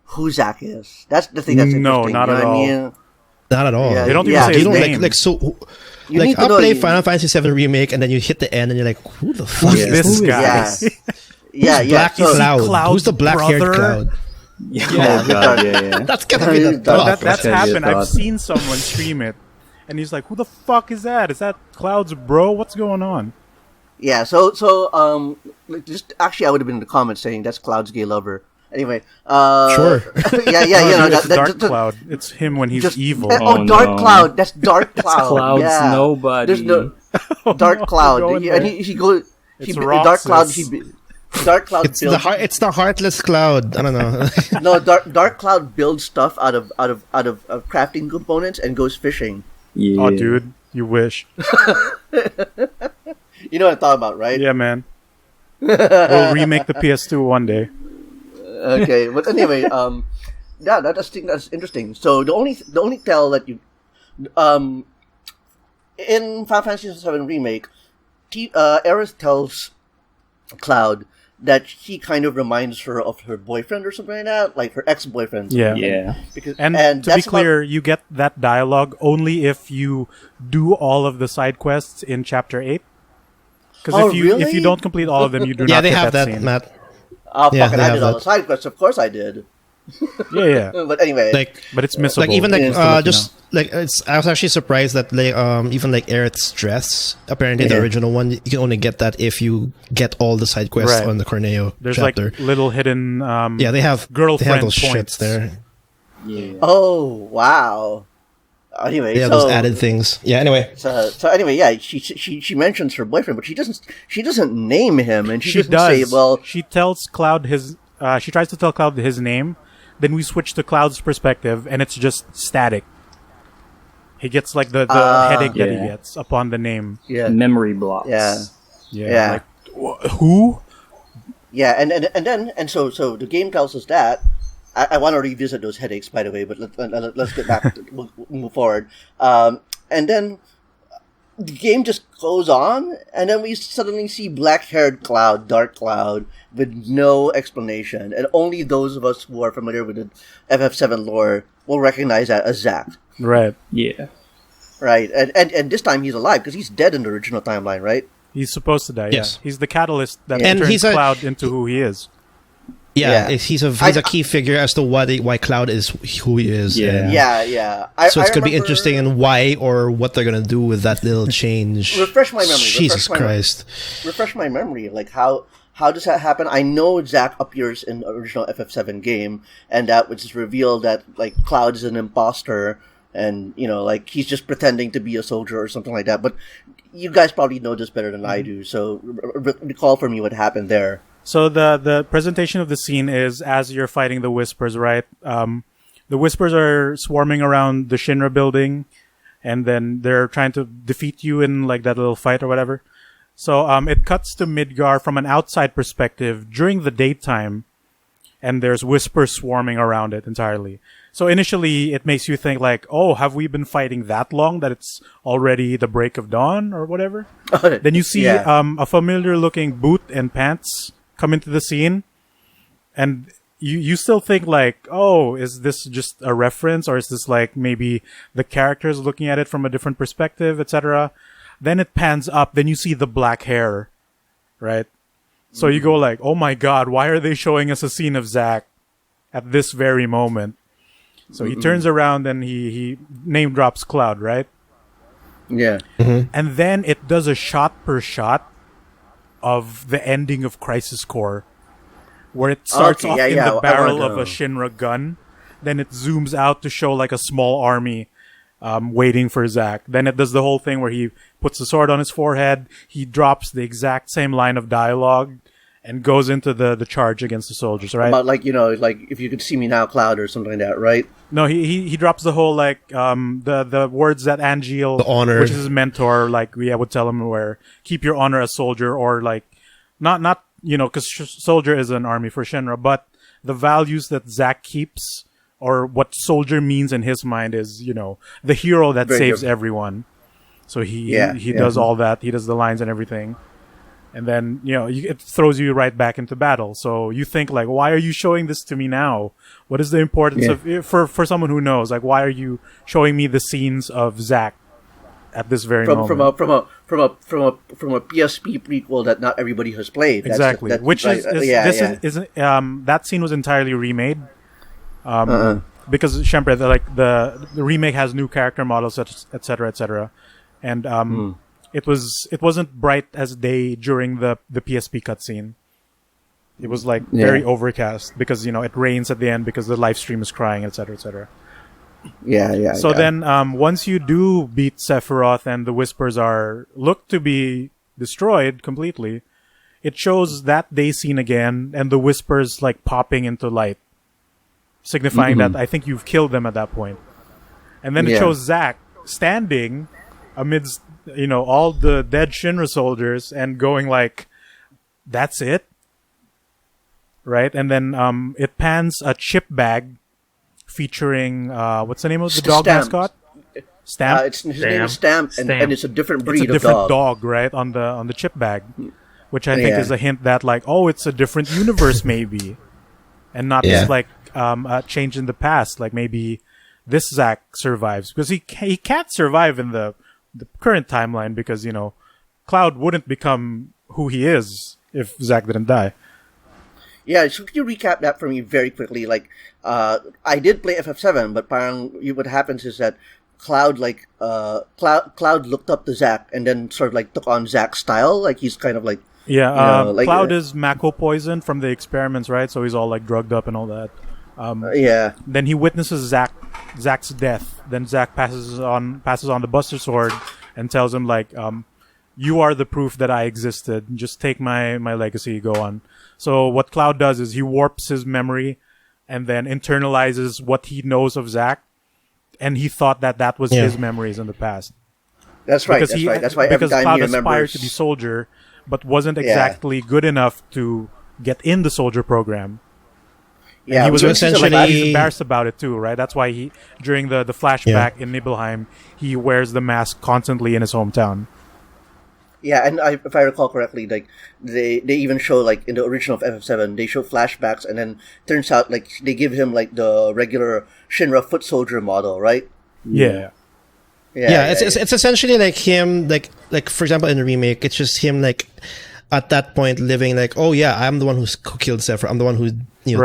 who Zack is. That's the thing that's interesting. No, not at all. Not at all. They don't even say his name. I'll play Final Fantasy VII Remake, and then you hit the end, and you're like, "Who the fuck is this guy?" Yeah. Black Cloud? Cloud's Who's the black-haired brother? Cloud? Oh god, yeah. That's gotta be the dog. That's happened. I've seen someone stream it, and he's like, "Who the fuck is that? Is that Cloud's bro? What's going on?" Yeah. So just actually, I would have been in the comments saying that's Cloud's gay lover. Anyway, Sure. It's Dark Cloud. It's him when he's evil. Dark Cloud. That's Dark Cloud. Cloud's yeah. nobody. There's no Dark Cloud. He goes. Dark Cloud. Dark Cloud. It's the heartless Cloud. I don't know. No, Dark Cloud builds stuff out of crafting components and goes fishing. Yeah. Oh, dude, you wish. You know what I'm talking about, right? Yeah, man. We'll remake the PS2 one day. Okay, but anyway, that's interesting. So the only tell that you, in Final Fantasy VII Remake, Aerith tells Cloud that he kind of reminds her of her boyfriend or something like that, like her ex-boyfriend. Yeah. And to be clear, you get that dialogue only if you do all of the side quests in Chapter 8. Because if you don't complete all of them, you do not they get have that, scene. Matt. Oh, Yeah, fucking! they I have did all that. the side quests. Of course, I did. Yeah. But anyway, But it's missable. Like even Just to let you know. I was actually surprised that even like Aerith's dress, apparently the original one, you can only get that if you get all the side quests Right. on the Corneo There's chapter. like little hidden They have girlfriend those points shits there. Yeah. oh wow. Anyway, Yeah, those added things. Yeah. Anyway, So anyway, yeah, she mentions her boyfriend, but she doesn't name him, and She doesn't does. say, well, She tells Cloud his. She tries to tell Cloud his name. Then we switch to Cloud's perspective, and it's just static. He gets like the headache that he gets upon the name. yeah, Memory blocks. Yeah. Like, who? yeah, and so the game tells us that. I want to revisit those headaches, by the way, but let's get back. We'll move forward. And then the game just goes on, and then we suddenly see black-haired Cloud, Dark Cloud, with no explanation, and only those of us who are familiar with the FF7 lore will recognize that as Zack. Right. Yeah. Right, and this time he's alive because he's dead in the original timeline, right? He's supposed to die. Yes. Yeah. He's the catalyst that And turns he's a- Cloud into who he is. yeah, Yeah. he's a key figure as to why Cloud is who he is. Yeah. and- Yeah. So it's gonna be remember- interesting in why or what they're gonna do with that little change. Refresh my memory. Jesus Christ. Refresh my memory. Like how does that happen? I know Zack appears in the original FF7 game, and that was revealed that like Cloud is an imposter, and like he's just pretending to be a soldier or something like that. But you guys probably know this better than I do, so recall for me what happened there. So the presentation of the scene is as you're fighting the Whispers, right? The Whispers are swarming around the Shinra building, and then they're trying to defeat you in like that little fight or whatever. So it cuts to Midgar from an outside perspective during the daytime, and there's whispers swarming around it entirely. So initially, it makes you think like, oh, have we been fighting that long that it's already the break of dawn or whatever? Then you see a familiar-looking boot and pants come into the scene, and you still think like, oh, is this just a reference, or is this like maybe the characters looking at it from a different perspective, etc.? Then it pans up, then you see the black hair, right? So you go like, oh my god, why are they showing us a scene of Zack at this very moment? So he turns around and he name drops Cloud, right? Yeah. And then it does a shot per shot of the ending of Crisis Core, where it starts off in the barrel of a Shinra gun, then it zooms out to show like a small army waiting for Zack. Then it does the whole thing where he puts the sword on his forehead, he drops the exact same line of dialogue, and goes into the charge against the soldiers, right? About like, like if you could see me now, Cloud, or something like that, right? No, he drops the whole like the words that Angeal, the honor, which is his mentor, like would tell him, where keep your honor as soldier, or like not because soldier is an army for Shinra, but the values that Zack keeps, or what soldier means in his mind is the hero that saves everyone. So he does all that. He does the lines and everything. And then, it throws you right back into battle. So you think, like, why are you showing this to me now? What is the importance of, for someone who knows, like, why are you showing me the scenes of Zack at this very moment? From a PSP prequel that not everybody has played. Exactly. That scene was entirely remade. Because, syempre, the remake has new character models, et cetera. And, It wasn't bright as day during the PSP cutscene. It was like very overcast because it rains at the end because the live stream is crying, etc., etc. So then, once you do beat Sephiroth and the Whispers look to be destroyed completely, it shows that day scene again and the Whispers like popping into light, signifying that I think you've killed them at that point. And then it shows Zack standing amidst all the dead Shinra soldiers and going like, that's it? Right? And then it pans a chip bag featuring, what's the name of the dog mascot? Stamp? His name is Stamp, and it's a different breed of dog. It's a different dog, right? On the chip bag. Which I think is a hint that like, oh, it's a different universe maybe. And not just like a change in the past. Like maybe this Zack survives. Because he can't survive in the current timeline because, Cloud wouldn't become who he is if Zack didn't die. Yeah, so could you recap that for me very quickly? Like, I did play FF7, but what happens is that Cloud Cloud looked up to Zack and then sort of like took on Zack's style. Like he's kind of like Cloud is Mako poison from the experiments, right? So he's all like drugged up and all that. Then he witnesses Zack's death. Then Zack passes on the Buster Sword and tells him like, you are the proof that I existed. Just take my legacy, go on. So what Cloud does is he warps his memory and then internalizes what he knows of Zack, and he thought that was his memories in the past. That's right. That's why every time Cloud he remembers, aspired to be soldier, but wasn't exactly good enough to get in the soldier program. Yeah, and he was essentially he's embarrassed about it too, right? That's why he during the flashback in Nibelheim, he wears the mask constantly in his hometown. Yeah, and if I recall correctly, like they even show like in the original of FF7, they show flashbacks, and then turns out like they give him like the regular Shinra foot soldier model, right? Yeah. It's essentially like him, like for example in the remake, it's just him like at that point living like, oh yeah, I'm the one who killed Sephiroth, I'm the one who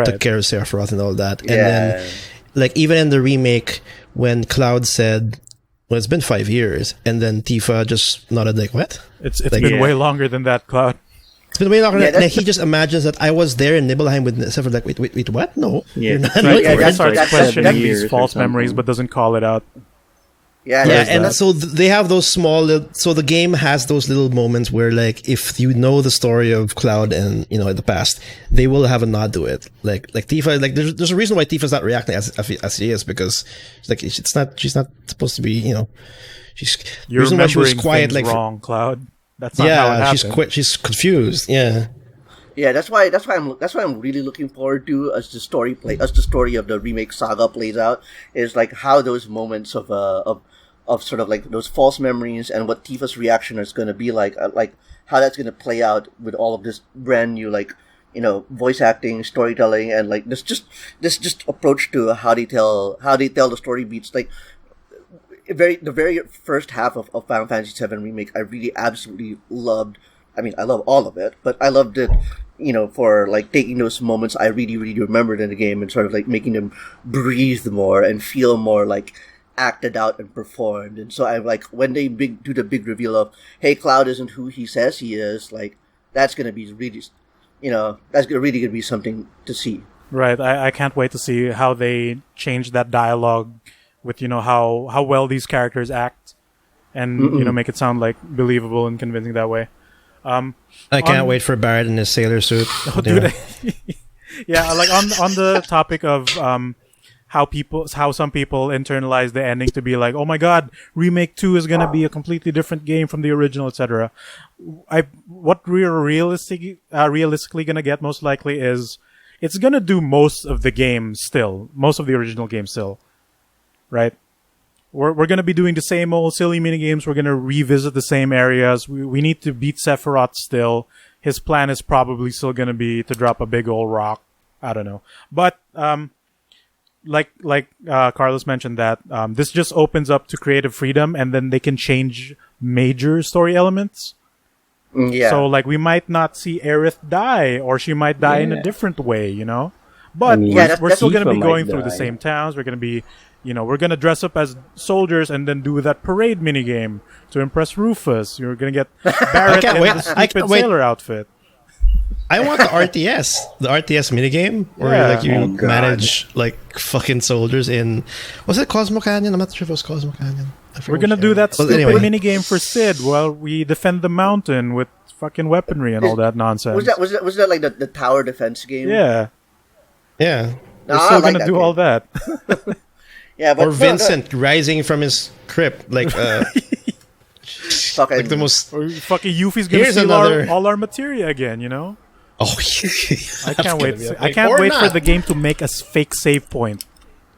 took care of Sephiroth and all that. And then like even in the remake when Cloud said, well, it's been 5 years, and then Tifa just nodded like, what? It's like, been way longer than that, Cloud. It's been way longer than that. He just imagines that I was there in Nibelheim with Sephiroth, like, wait, what? No. Yeah. That starts questioning these false memories, but doesn't call it out. And so they have those small so the game has those little moments where like if you know the story of Cloud and in the past, they will have a nod to it. Like Tifa, like there's a reason why Tifa's not reacting as she is, because like she's not supposed to be, she's you're reason why she was quiet, like wrong, Cloud. That's not how it happened. She's confused. Yeah, Yeah, that's why I'm really looking forward to as the story of the remake saga plays out, is like how those moments of sort of like those false memories and what Tifa's reaction is going to be like how that's going to play out with all of this brand new like, you know, voice acting, storytelling, and like this approach to how they tell the story beats. Like the very first half of Final Fantasy VII Remake, I really absolutely loved. I mean, I love all of it, but I loved it, you know, for like taking those moments I really, really remembered in the game and sort of like making them breathe more and feel more like acted out and performed. And so I'm like, when they do the big reveal of, hey, Cloud isn't who he says he is, like that's gonna be really, you know, really gonna be something to see. Right. I can't wait to see how they change that dialogue with, you know, how well these characters act and, you know, make it sound like believable and convincing that way. I can't wait for Barrett in his sailor suit. Oh, dude. Yeah, like on the topic of how some people internalize the ending to be like, oh my god, Remake 2 is gonna be a completely different game from the original, etc. What we're realistically gonna get most likely is it's gonna do most of the original game still, right? We're gonna be doing the same old silly minigames. We're gonna revisit the same areas. We need to beat Sephiroth still. His plan is probably still gonna be to drop a big old rock. I don't know, but like Carlos mentioned that this just opens up to creative freedom, and then they can change major story elements. Yeah. So like we might not see Aerith die, or she might die in a different way, you know. But we're still gonna be going through the same towns. We're gonna be. You know, we're going to dress up as soldiers and then do that parade minigame to impress Rufus. You're going to get Barrett in the stupid sailor outfit. I want the RTS minigame where you manage like fucking soldiers in... Was it Cosmo Canyon? I'm not sure if it was Cosmo Canyon. We're going to do that stupid minigame for Sid while we defend the mountain with fucking weaponry and all that nonsense. Was that like the tower defense game? Yeah. Yeah. We're still going to do all that. Yeah, but or Vincent rising from his crypt, like fucking, like the most. Or fucking Yuffie's gonna steal all our materia again, you know? Oh, I can't wait. I can't wait for the game to make a fake save point,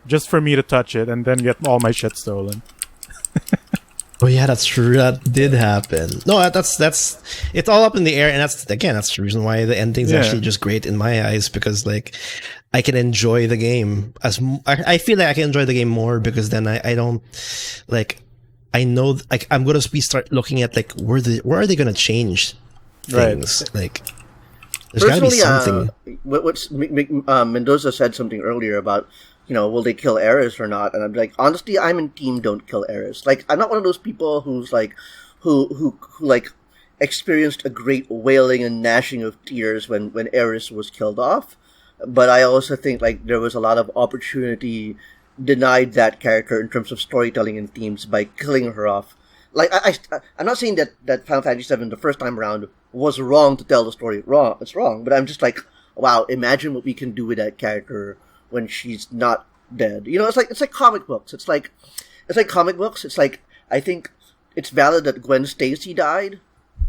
just for me to touch it and then get all my shit stolen. Oh yeah, that's true. That did happen. No, that's it's all up in the air, and that's the reason why the ending's actually just great in my eyes, because like I can enjoy the game I feel like I can enjoy the game more because then I don't like I know like I'm gonna start looking at like where are they gonna change things like. There's gotta be something. Mendoza said something earlier about, you know, will they kill Aerith or not? And I'm like, honestly, I'm in team don't kill Aerith. Like, I'm not one of those people who's like, who like experienced a great wailing and gnashing of tears when Aerith was killed off. But I also think like there was a lot of opportunity denied that character in terms of storytelling and themes by killing her off. Like, I'm not saying that Final Fantasy VII the first time around was wrong to tell the story wrong. It's wrong, but I'm just like, wow, imagine what we can do with that character when she's not dead. You know, it's like comic books. It's like comic books. It's like, I think it's valid that Gwen Stacy died,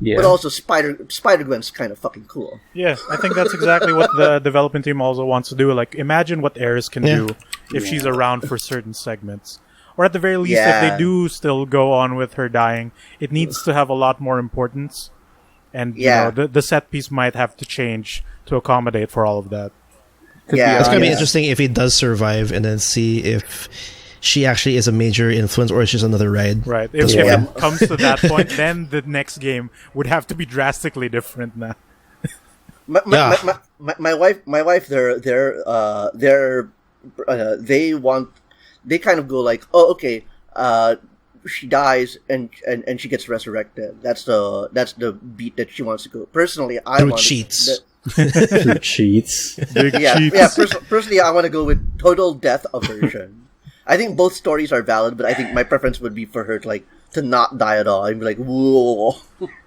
but also Spider-Gwen's kind of fucking cool. Yeah, I think that's exactly what the development team also wants to do. Like, imagine what Aerith can do if she's around for certain segments. Or at the very least, if they do still go on with her dying, it needs to have a lot more importance. And you know, the set piece might have to change to accommodate for all of that. It's going to be interesting if he does survive and then see if she actually is a major influence or it's just another ride. Right. If it comes to that point, then the next game would have to be drastically different now. My wife, they kind of go like, oh, okay, she dies and she gets resurrected. That's the beat that she wants to go. Personally, I want cheats. Through cheats. Personally, I want to go with total death aversion. I think both stories are valid, but I think my preference would be for her to not die at all. I'd be like, whoa.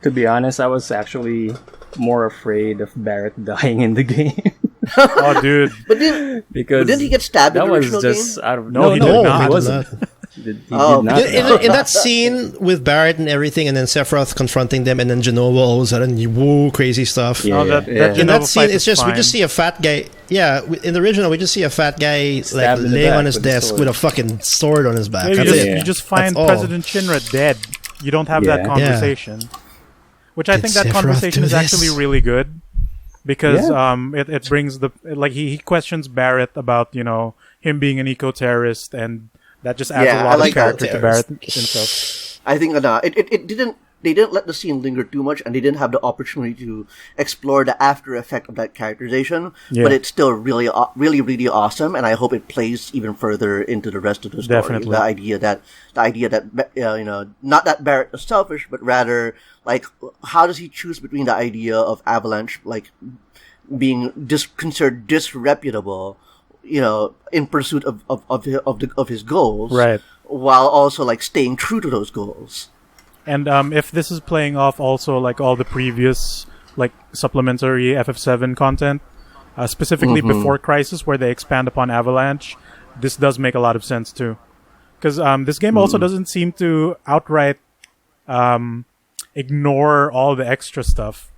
To be honest, I was actually more afraid of Barrett dying in the game. Oh, dude! But didn't he get stabbed in the original game? No, he did not. He wasn't. did not. In that scene with Barrett and everything, and then Sephiroth confronting them, and then Genova all of a sudden, whoa, crazy stuff. Yeah, In that scene, it's just fine. we just see a fat guy. Yeah, in the original, we just see a fat guy Stabbed in the laying back on his with a desk sword. with a fucking sword on his back. Yeah, That's you just find That's all. President Shinra dead. You don't have that Yeah. conversation. Which I Did think that Sephiroth conversation do is actually this? really good. Because it brings he questions Barrett about, him being an eco-terrorist, and that just adds a lot of character to Barrett himself. I think they didn't let the scene linger too much, and they didn't have the opportunity to explore the after effect of that characterization. Yeah. But it's still really, really awesome, and I hope it plays even further into the rest of the story. Definitely. The idea that not that Barrett is selfish, but rather like how does he choose between the idea of Avalanche like being considered disreputable, in pursuit of his goals, Right. while also like staying true to those goals. And if this is playing off also like all the previous like supplementary FF7 content, specifically before Crisis, where they expand upon Avalanche, this does make a lot of sense too. Because this game also doesn't seem to outright ignore all the extra stuff.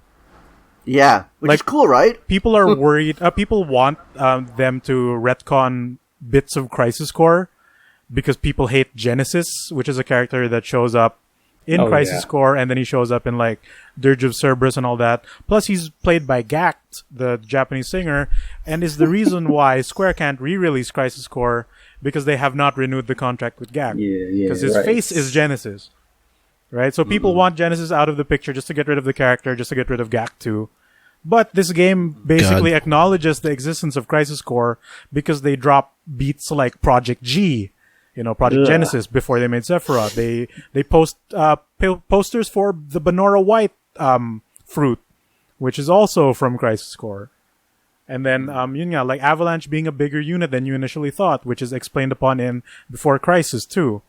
Yeah, which is cool, right? People are worried. People want them to retcon bits of Crisis Core because people hate Genesis, which is a character that shows up in Crisis Core, and then he shows up in like Dirge of Cerberus and all that. Plus, he's played by Gact, the Japanese singer, and is the reason why Square can't re-release Crisis Core because they have not renewed the contract with Gact. Because his face is Genesis, right? So people want Genesis out of the picture just to get rid of the character, just to get rid of Gact too. But this game basically acknowledges the existence of Crisis Core because they drop beats like Project G, Project Genesis before they made Sephiroth. They post posters for the Banora White fruit, which is also from Crisis Core. And then like Avalanche being a bigger unit than you initially thought, which is explained upon in Before Crisis too,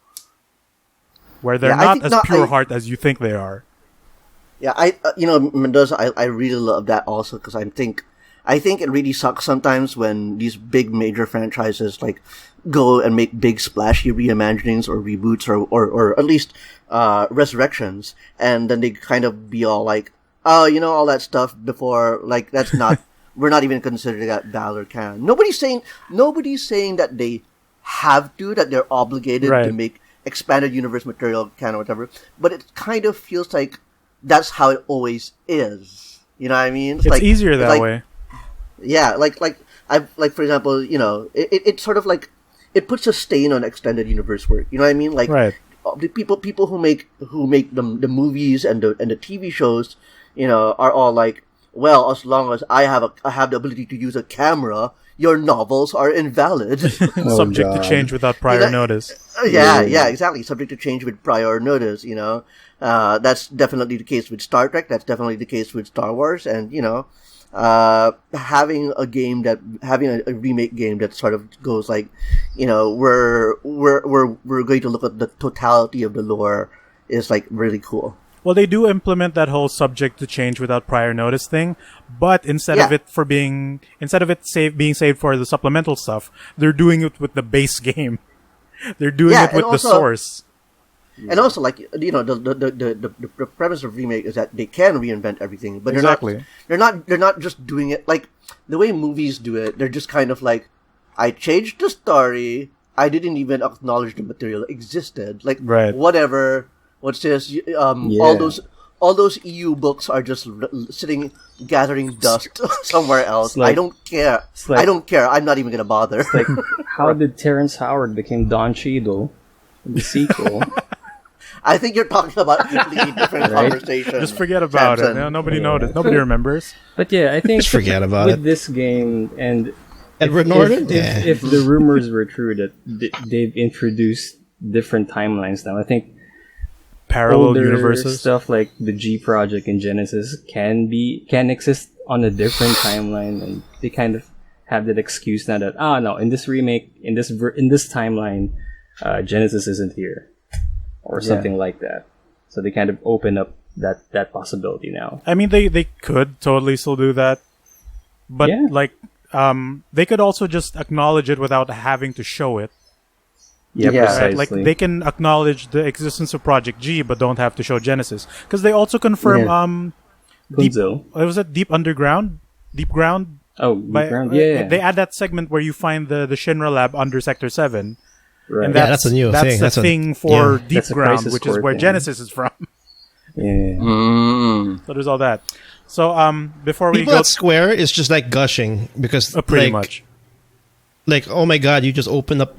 where they're not as pure heart as you think they are. Yeah, Mendoza, I really love that also because I think it really sucks sometimes when these big major franchises like go and make big splashy reimaginings or reboots or at least resurrections, and then they kind of be all like, oh, all that stuff before, like that's not we're not even considering that Valor canon. Nobody's saying that they have to, that they're obligated to make expanded universe material canon or whatever, but it kind of feels like that's how it always is. You know what I mean? It's like, easier that way. Yeah, like for example, it's sort of like it puts a stain on extended universe work. You know what I mean? Like the people who make the movies and the TV shows, are all like, well, as long as I have the ability to use a camera, your novels are invalid. Subject to change without prior notice. Yeah, exactly. Subject to change with prior notice, that's definitely the case with Star Trek. That's definitely the case with Star Wars. And, having a remake game that sort of goes like, we're going to look at the totality of the lore is like really cool. Well, they do implement that whole subject to change without prior notice thing, but instead of it being saved for the supplemental stuff, they're doing it with the base game. They're doing it with the source. And also, like, the premise of Remake is that they can reinvent everything, but they're not just doing it like the way movies do it. They're just kind of like, I changed the story. I didn't even acknowledge the material existed. Like, whatever. What's this? All those EU books are just sitting, gathering dust somewhere else. Like, I don't care. I don't care. I'm not even gonna bother. It's like, how did Terrence Howard become Don Cheadle in the sequel? I think you're talking about a completely different conversation. Just forget about it. Nobody noticed. Nobody remembers. But yeah, I think just forget about with this game and Edward Norton. If the rumors were true that they've introduced different timelines now, I think parallel universes stuff like the G Project and Genesis can exist on a different timeline, and they kind of have that excuse now that no, in this remake, in this timeline, Genesis isn't here, or something like that. So they kind of open up that possibility now. I mean, they could totally still do that, but they could also just acknowledge it without having to show it. Yeah, Yeah. precisely. Right? Like they can acknowledge the existence of Project G, but don't have to show Genesis because they also confirm deep. Punzo. Was it Deep Underground? Deep Ground. Oh, Deep Ground. Yeah. They add that segment where you find the Shinra lab under Sector 7. Right. And Yeah, that's a new thing. That's That's the a- thing for yeah. Deep That's a Ground, Crisis which is Core where thing. Genesis is from. Yeah. So there's all that. So before we People go, at Square is just like gushing because pretty like, much. like, oh my god, you just opened up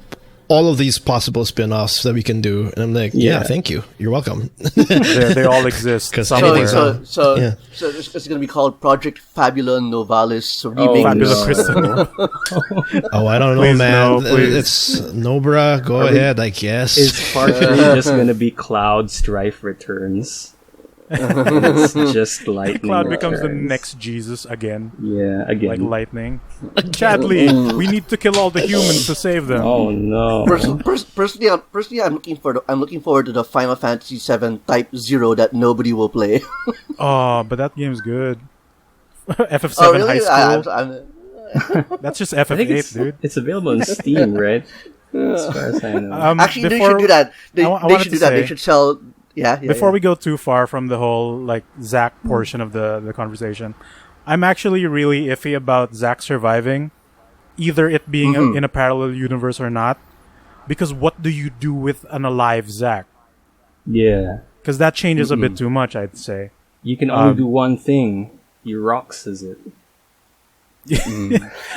all of these possible spin-offs that we can do, and I'm like, yeah, Yeah. thank you, you're welcome. They all exist 'Cause somewhere. anything's So Yeah. it's going to be called Project Fabula Novalis remake. Fabula no. Kristen. Oh, I don't know, Please, man. no, please. It's Nobra. Go ahead, I guess. It's partially just gonna be Cloud Strife returns. It's just lightning. Cloud becomes the returns. next Jesus again, Yeah, again. like lightning. Chadley, we need to kill all the humans to save them. Oh no. Personally, I'm looking forward to the Final Fantasy VII Type 0 that nobody will play. Oh, but that game's good. FF7 Oh, really? High School. I'm- That's just I think FF8, dude. it's available on Steam, right? As far as I know. Actually, they before- should do that. They wanted should to do that. They say- should sell. Yeah. Before we go too far from the whole like Zack portion of the conversation, I'm actually really iffy about Zack surviving, either it being in a parallel universe or not. Because what do you do with an alive Zack? Yeah. Because that changes a bit too much, I'd say. You can only do one thing. He rocks it.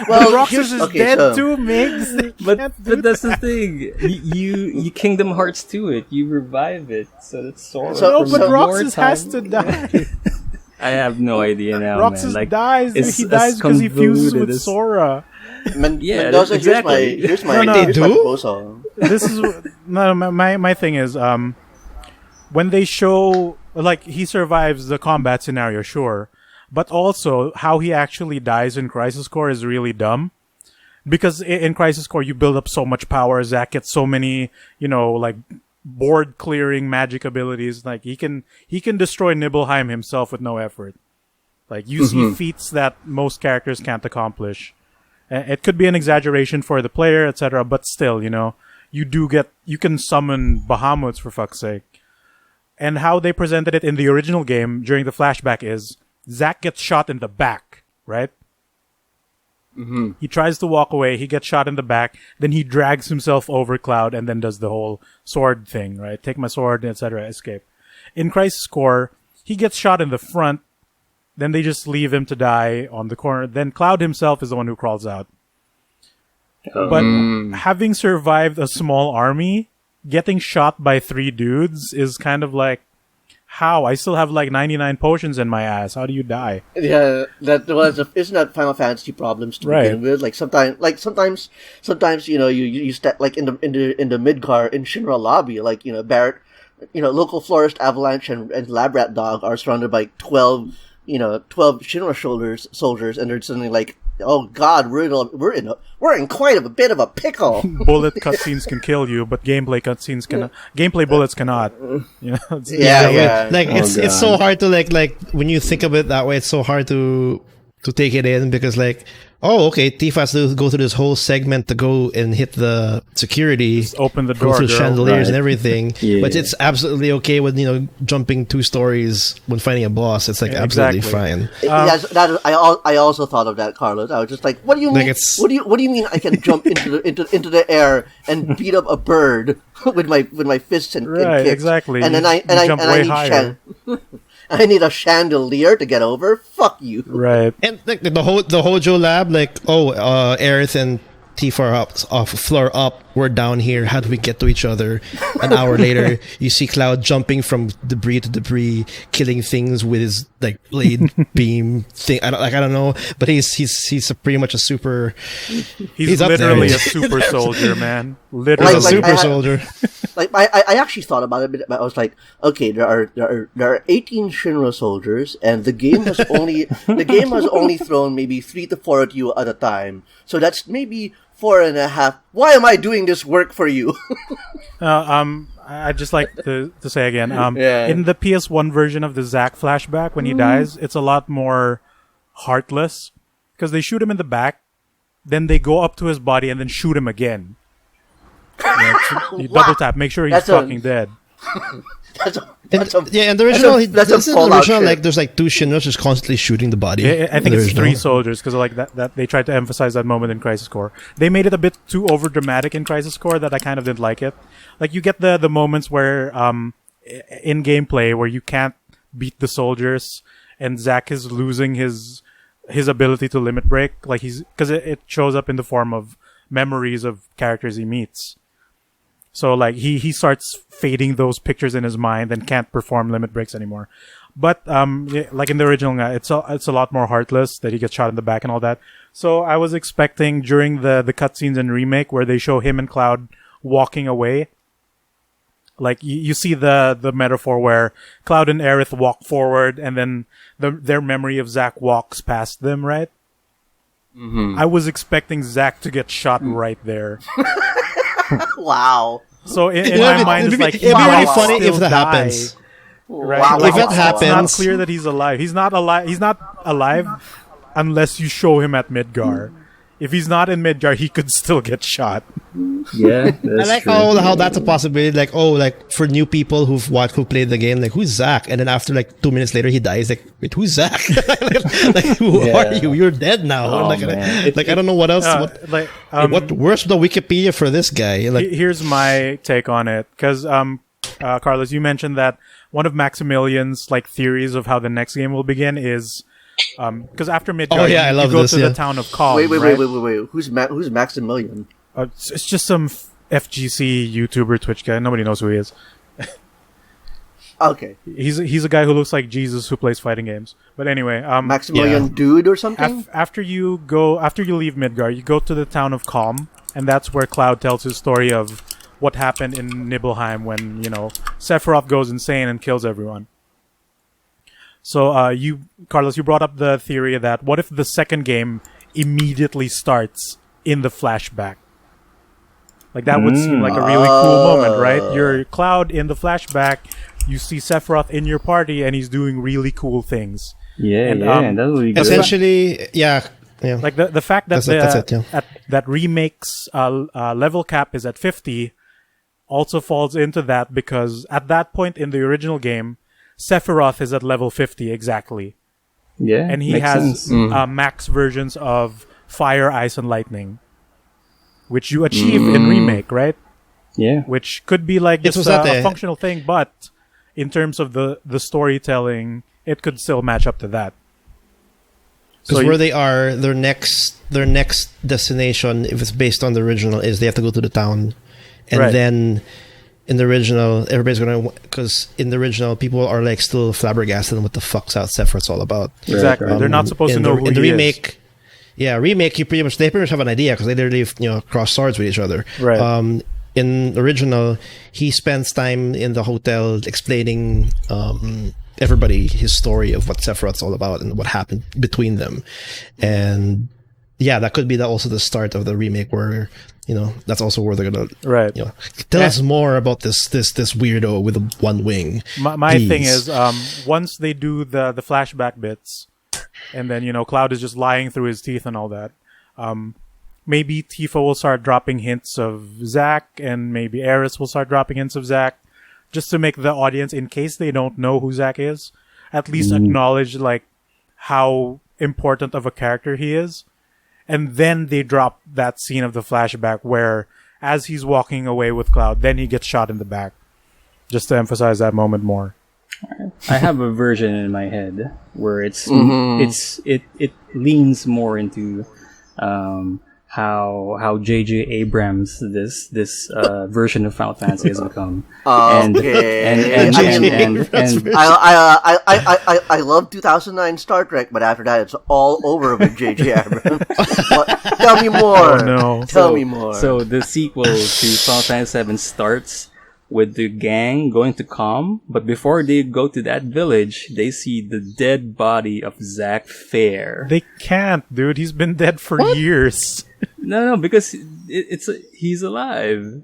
Well, Roxas is dead so- too, Migs. They can't do But that's the thing. You Kingdom Hearts to it. You revive it. So that's Sora. So- No, from but so- your Roxas has time. to die. I have no idea now, Roxas man. Like, dies. it's He as dies because he fuses convoluted with as- Sora. Yeah, Mendoza, exactly. here's my No, here's my do? proposal. This is no my thing is when they show like he survives the combat scenario, sure, but also how he actually dies in Crisis Core is really dumb. Because in Crisis Core, you build up so much power. Zack gets so many, like board clearing magic abilities. Like he can destroy Nibelheim himself with no effort. Like you see feats that most characters can't accomplish. It could be an exaggeration for the player, etc. But still, you can summon Bahamut's for fuck's sake. And how they presented it in the original game during the flashback is Zack gets shot in the back, right? He tries to walk away, he gets shot in the back, then he drags himself over Cloud and then does the whole sword thing, right? Take my sword, etc., escape. In Crisis Core, he gets shot in the front, then they just leave him to die on the corner. Then Cloud himself is the one who crawls out. But having survived a small army, getting shot by 3 dudes is kind of like, how? I still have like 99 potions in my ass. How do you die? Yeah, isn't that Final Fantasy problems to begin with? Like sometimes you step like in the Midgar in Shinra lobby, like Barrett, local florist Avalanche and Labrat Dog are surrounded by 12 Shinra soldiers, and they're suddenly like, oh God, we're in quite a bit of a pickle. Bullet cutscenes can kill you, but gameplay bullets cannot. Yeah. Like Oh, it's so hard to like when you think of it that way. It's so hard to take it in because like, oh, okay, Tifa has to go through this whole segment to go and hit the security, Just open the go door, through girl. chandeliers and Right. everything. Yeah. But it's absolutely okay with jumping 2 stories when fighting a boss. It's like Yeah, absolutely exactly. fine. I also thought of that, Carlos. I was just like, what do you mean? Like it's- What do you mean? I can jump into the air and beat up a bird with my fists and Right, kicks. exactly. And then You jump way higher. I need a chandelier to get over. Fuck you. Right. And like the Hojo lab, like, Aerith and Tifa are off floor up. We're down here. How do we get to each other? An hour later, you see Cloud jumping from debris to debris, killing things with his like blade beam thing. I don't know, but he's pretty much a super. He's up there. literally a super soldier, man. Literally. He's a super soldier. Like I actually thought about it, but I was like, okay, there are 18 Shinra soldiers, and the game has only thrown maybe 3 to 4 at you at a time. So that's maybe 4.5. Why am I doing this work for you? I'd just like to say again, Yeah. in the PS1 version of the Zack flashback, when he dies, it's a lot more heartless because they shoot him in the back, then they go up to his body and then shoot him again. You double tap, make sure he's fucking dead. And the original, this is the original. Like, there's like two Shinras just constantly shooting the body. Yeah, I think it's 3 soldiers because like that they tried to emphasize that moment in Crisis Core. They made it a bit too over dramatic in Crisis Core that I kind of didn't like it. Like you get the moments where in gameplay where you can't beat the soldiers and Zack is losing his ability to limit break. Like because it shows up in the form of memories of characters he meets. So like he starts fading those pictures in his mind and can't perform limit breaks anymore. But like in the original, it's a lot more heartless that he gets shot in the back and all that. So I was expecting during the cutscenes in Remake where they show him and Cloud walking away. Like you see the metaphor where Cloud and Aerith walk forward and then their memory of Zack walks past them, right? Mm-hmm. I was expecting Zack to get shot right there. Wow. So in my mind, it's like it'd be really funny if that happens. Right? Wow. Like, If that happens, it's not clear that he's alive. He's not alive unless you show him at Midgar. If he's not in Midgar, he could still get shot. Yeah, I like how that's a possibility. Like, like for new people who played the game, like who's Zack? And then after like 2 minutes later, he dies. Like, wait, who's Zack? like, who are you? You're dead now. Oh, like, man. I don't know what else. Where's the Wikipedia for this guy? Like, here's my take on it, because Carlos, you mentioned that one of Maximilian's like theories of how the next game will begin is. Because after Midgar, you go to the town of Calm. Wait. Right? Who's Maximilian? It's just some FGC YouTuber Twitch guy. Nobody knows who he is. Okay. He's a guy who looks like Jesus who plays fighting games. But anyway, Maximilian dude or something? After you leave Midgar, you go to the town of Calm, and that's where Cloud tells his story of what happened in Nibelheim when, Sephiroth goes insane and kills everyone. So, Carlos, you brought up the theory that what if the second game immediately starts in the flashback? Like, that would seem like a really cool moment, right? You're Cloud in the flashback, you see Sephiroth in your party, and he's doing really cool things. Yeah, that would be good. Essentially, yeah. Like, the fact that that Remake's level cap is at 50 also falls into that because at that point in the original game, Sephiroth is at level 50 exactly. Yeah, and he has max versions of fire, ice, and lightning, which you achieve in Remake, right? Yeah. Which could be like just a functional thing, but in terms of the storytelling, it could still match up to that. Because where they are, their next destination, if it's based on the original, is they have to go to the town, and then. In the original, everybody's gonna, because in the original, people are like still flabbergasted on what the fuck's out Sephiroth's all about. Exactly, they're not supposed to know who in the he remake. Is. Yeah, remake. They pretty much have an idea because they literally cross swords with each other. Right. In original, he spends time in the hotel explaining everybody his story of what Sephiroth's all about and what happened between them, and yeah, that could be also the start of the remake where. That's also where they're gonna tell us more about this weirdo with one wing. My thing is, once they do the flashback bits, and then Cloud is just lying through his teeth and all that, maybe Tifa will start dropping hints of Zack, and maybe Aerith will start dropping hints of Zack, just to make the audience, in case they don't know who Zack is, at least acknowledge like how important of a character he is. And then they drop that scene of the flashback where, as he's walking away with Cloud, then he gets shot in the back. Just to emphasize that moment more. I have a version in my head where it leans more into how J.J. Abrams this version of Final Fantasy has become. I love 2009 Star Trek, but after that, it's all over with J.J. Abrams. Tell me more. Oh, no. Tell me more. So the sequel to Final Fantasy VII starts with the gang going to Calm, but before they go to that village, they see the dead body of Zack Fair. They can't, dude. He's been dead for years. No, because he's alive.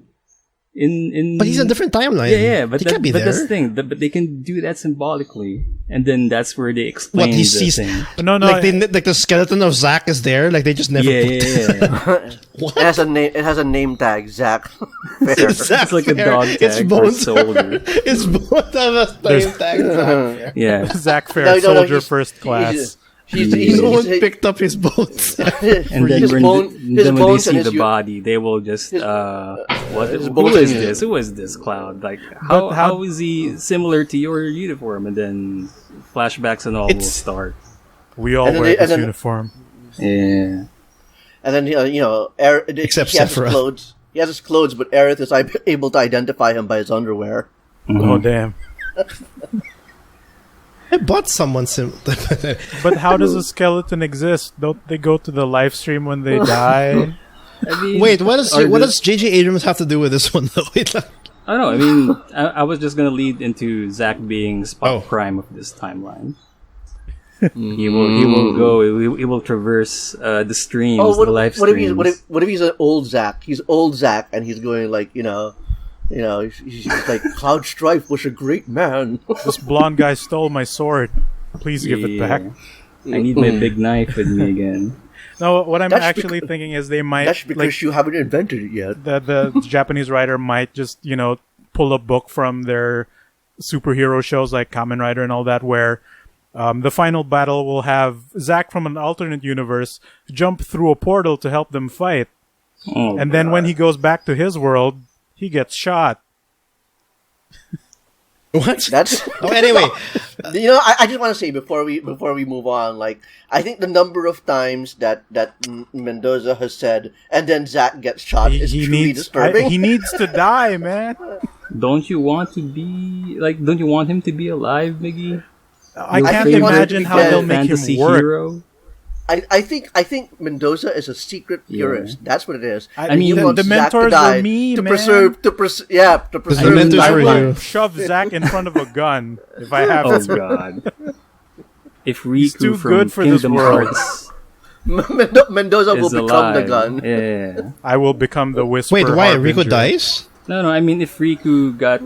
But he's in a different timeline. Yeah, but he can't be there. That's the thing. But they can do that symbolically, And then that's where they explain What he the sees? thing. No, Like the skeleton of Zack is there. Like they just never. Yeah. It has a name. It has a name tag. Zack. Fair. Zack It's like a Fair. dog It's tag for both. soldier. It's both of us name tag. Zack Fair. Yeah. Zach Fair, No, soldier he's- first class. No one picked up his bones. And then his when, bone- his then when they bones see and his the u- body, they will just his who bones is and- this? Who is this Cloud? Like But how is he similar to your uniform? And then flashbacks and all will It's- start. We all And then wear they- this and then- uniform. Yeah. And then Except he has his Sephiroth. clothes. He has his clothes, but Aerith is able to identify him by his underwear. Oh damn! I bought someone But how does a skeleton exist? Don't they go to the live stream when they die? I mean, Wait, what are does J.J. Abrams have to do with this one though? Wait, I don't know. I mean, I was just gonna lead into Zack being Spot Oh. Prime of this timeline. He will go. He will traverse the streams, Oh, the live what if streams. what if he's an old Zack? He's old Zack, and he's going like he's like Cloud Strife was a great man. This blonde guy stole my sword. Please give it back. I need my big knife with me again. No, what I'm That's actually bec- thinking is they might That's because like you haven't invented it yet. the Japanese writer might just pull a book from their superhero shows like Kamen Rider and all that, where the final battle will have Zack from an alternate universe jump through a portal to help them fight, Oh, and then when he goes back to his world, he gets shot. what? That's Anyway, I just want to say before we move on, like I think the number of times that Mendoza has said, and then Zack gets shot is truly disturbing. He needs to die, man. don't you want him to be alive, Miggy? I Your can't favorite imagine how they'll make him fantasy work. hero? I think Mendoza is a secret purist. That's what it is. I And he mean, wants the Zack to mentors die were me, to man. preserve the the mentors I were timeline. you. would shove Zack in front of a gun if I have Oh to. God! If He's too Riku from good for this Kingdom world. Hearts Mendoza will is become alive, the gun. yeah. I will become the whisper. wait, why harbinger. Rico dies? No, I mean, if Riku got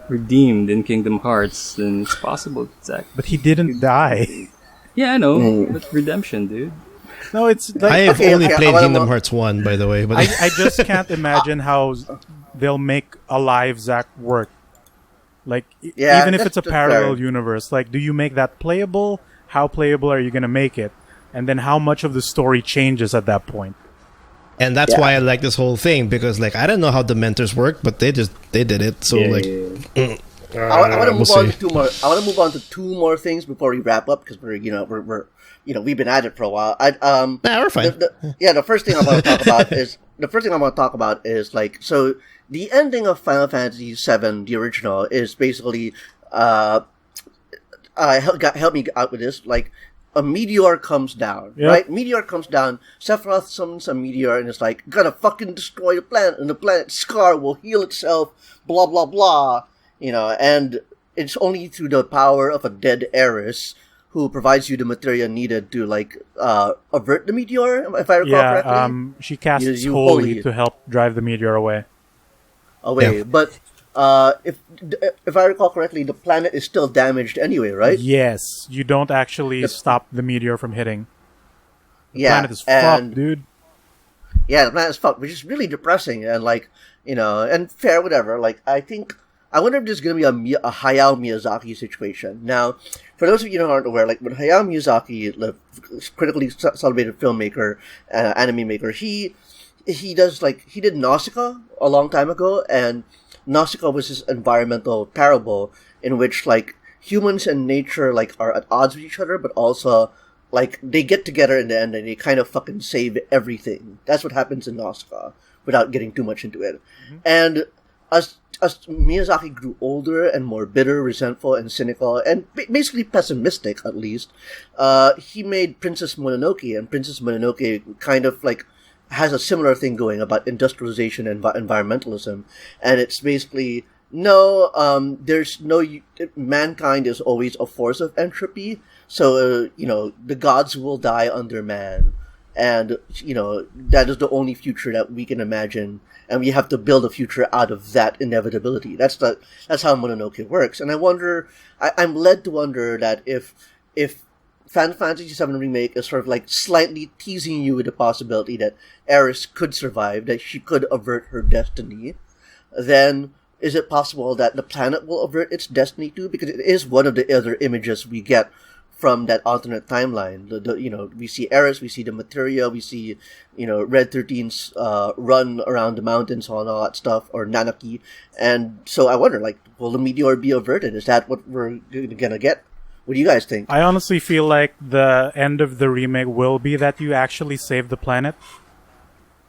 redeemed in Kingdom Hearts, then it's possible, Zack. But he didn't die. Yeah, I know, but redemption, dude. No, it's like I have okay, only okay, I played wanna Kingdom mo- Hearts 1, by the way. But I just can't imagine how they'll make a live Zack work. Like, Yeah, even if that's it's a fair. parallel universe, like, do you make that playable? How playable are you going to make it? And then how much of the story changes at that point? and that's Yeah. why I like this whole thing, because like I don't know how the mentors work, but they did it. So Yeah, like yeah. I want to we'll move on see. to two more. I want to move on to two more things before we wrap up because we've been at it for a while. We're fine. The first thing I want to talk about is like so the ending of Final Fantasy VII, the original, is basically help me out with this. Like a meteor comes down, Yep. right? Meteor comes down. Sephiroth summons a meteor and it's like gonna fucking destroy the planet, and the planet's scar will heal itself. Blah blah blah. And it's only through the power of a dead heiress who provides you the material needed to like avert the meteor, if I recall correctly. She casts You Holy holy. to help drive the meteor away. Away, Yeah. but if I recall correctly, the planet is still damaged anyway, right? Yes, you don't actually stop the meteor from hitting. The Yeah, planet is and fucked, dude. yeah, the planet is fucked, which is really depressing and like and fair, whatever. Like I wonder if this is gonna be a Hayao Miyazaki situation. Now, for those of you who aren't aware, like when Hayao Miyazaki, the critically celebrated filmmaker, anime maker, he did Nausicaa a long time ago, and Nausicaa was this environmental parable in which like humans and nature like are at odds with each other, but also like they get together in the end and they kind of fucking save everything. That's what happens in Nausicaa, without getting too much into it. Mm-hmm. And as Miyazaki grew older and more bitter, resentful, and cynical, and basically pessimistic, at least, he made Princess Mononoke, and Princess Mononoke kind of like has a similar thing going about industrialization and environmentalism, and it's basically mankind is always a force of entropy, so the gods will die under man, and that is the only future that we can imagine, and we have to build a future out of that inevitability. That's how Mononoke works, and I wonder. I'm led to wonder that if Final Fantasy VII Remake is sort of like slightly teasing you with the possibility that Aeris could survive, that she could avert her destiny, then is it possible that the planet will avert its destiny too? Because it is one of the other images we get from that alternate timeline. We see Aeris, we see the materia, we see Red 13's run around the mountains and all that stuff, or Nanaki, and so I wonder, like, will the meteor be averted? Is that what we're gonna get? What do you guys think? I honestly feel like the end of the remake will be that you actually save the planet.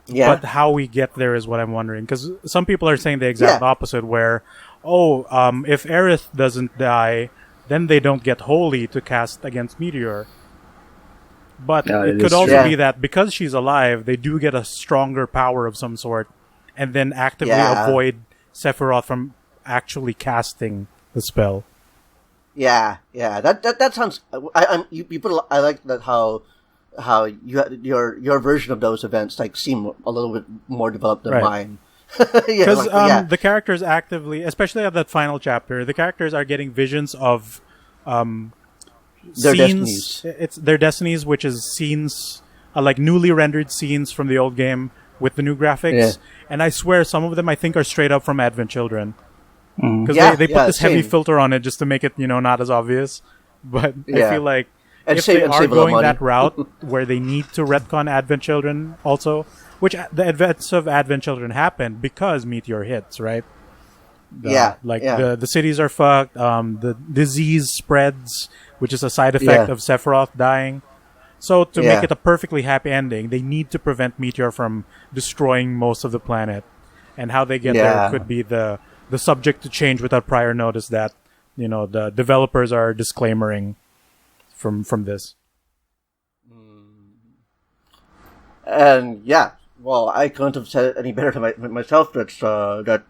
Yeah. But how we get there is what I'm wondering. Because some people are saying the exact opposite, where, if Aerith doesn't die, then they don't get Holy to cast against Meteor. But it could also be that because she's alive, they do get a stronger power of some sort, and then actively avoid Sephiroth from actually casting the spell. Yeah. That sounds. I like that how your version of those events like seem a little bit more developed than mine. Because the characters actively, especially at that final chapter, the characters are getting visions of their scenes. destinies. It's their destinies, which is scenes, like newly rendered scenes from the old game with the new graphics. Yeah. And I swear some of them I think are straight up from Advent Children. Because they put this heavy filter on it just to make it, not as obvious. But I feel like if they are going that route where they need to retcon Advent Children also, which the events of Advent Children happened because Meteor hits, right? The cities are fucked. The disease spreads, which is a side effect of Sephiroth dying. So to make it a perfectly happy ending, they need to prevent Meteor from destroying most of the planet. And how they get there could be the subject to change without prior notice that, the developers are disclaimering from this. And well, I couldn't have said it any better than myself. That's that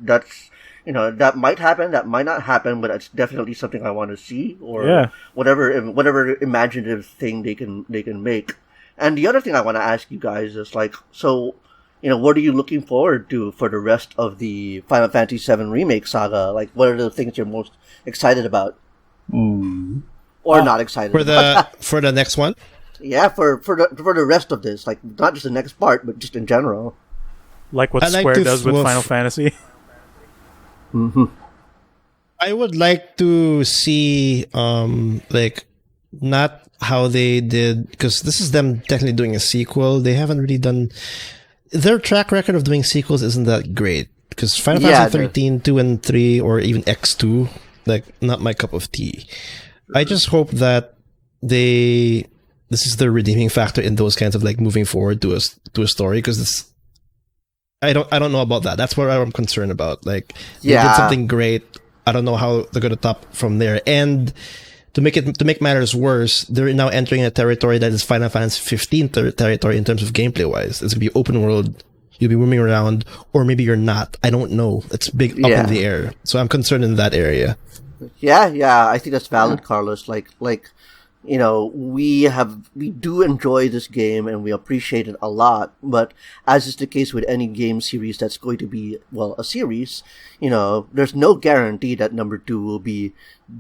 might happen, that might not happen, but it's definitely something I want to see, or whatever imaginative thing they can make. And the other thing I want to ask you guys is like, so, what are you looking forward to for the rest of the Final Fantasy VII Remake saga? Like, what are the things you're most excited about? Or not excited about? For the next one? Yeah, for the rest of this, like not just the next part, but just in general. Like what Square does with Final Fantasy. Mm-hmm. I would like to see, not how they did, because this is them technically doing a sequel. They haven't really done. Their track record of doing sequels isn't that great, because Final Fantasy 13, 2, and 3, or even X2, not my cup of tea. I just hope that this is the redeeming factor in those kinds of moving forward to a story, because I don't know about that. That's what I'm concerned about. They did something great. I don't know how they're going to top from there. And to make matters worse, they're now entering a territory that is Final Fantasy 15 territory in terms of gameplay wise. It's going to be open world. You'll be roaming around, or maybe you're not. I don't know. It's big up in the air. So I'm concerned in that area. Yeah. I think that's valid, Carlos. We do enjoy this game and we appreciate it a lot, but as is the case with any game series that's going to be, a series, there's no guarantee that number 2 will be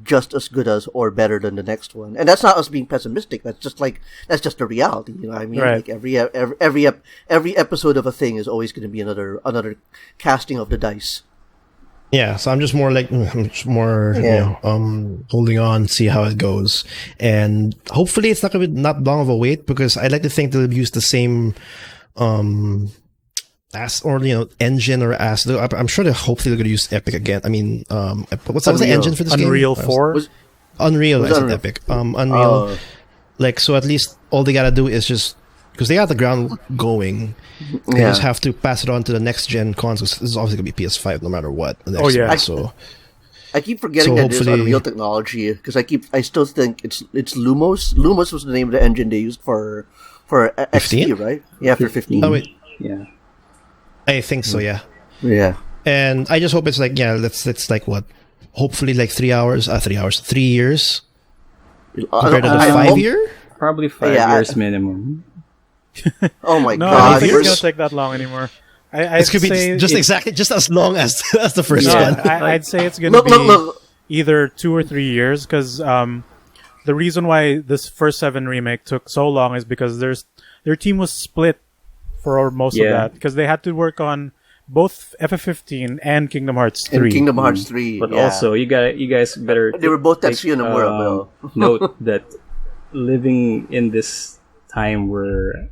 just as good as or better than the next one. And that's not us being pessimistic. That's just the reality. You know what I mean? Right. Every episode of a thing is always going to be another casting of the dice. Yeah, so I'm just more holding on, see how it goes, and hopefully it's not gonna be not long of a wait, because I'd like to think they'll use the same engine or I'm sure hopefully they're gonna use Epic again. I mean, what's the engine for this Unreal game? 4? Unreal, I said Epic. Unreal. So at least all they gotta do is just, because they got the ground going, they just have to pass it on to the next gen consoles. This is obviously going to be PS5 no matter what. I keep forgetting that it's Unreal technology, because I still think it's Lumos. Lumos was the name of the engine they used for XP, right? Yeah, for 15. Oh, wait. Yeah. I think so, yeah. Yeah. And I just hope it's that's like what? Hopefully 3 years? Compared to the 5 year? Probably 5 years minimum. Oh my No, I god! don't think it's There's- gonna take that long anymore. This could be just as long as the first No, one. I'd say it's gonna be look. either 2 or 3 years, because the reason why this first 7 remake took so long is because their team was split for most of that, because they had to work on both FF15 and Kingdom Hearts 3. In Kingdom Hearts 3, But yeah. also, you guys better. They were both take, Tetsuya Nomura, Will. note that living in this time where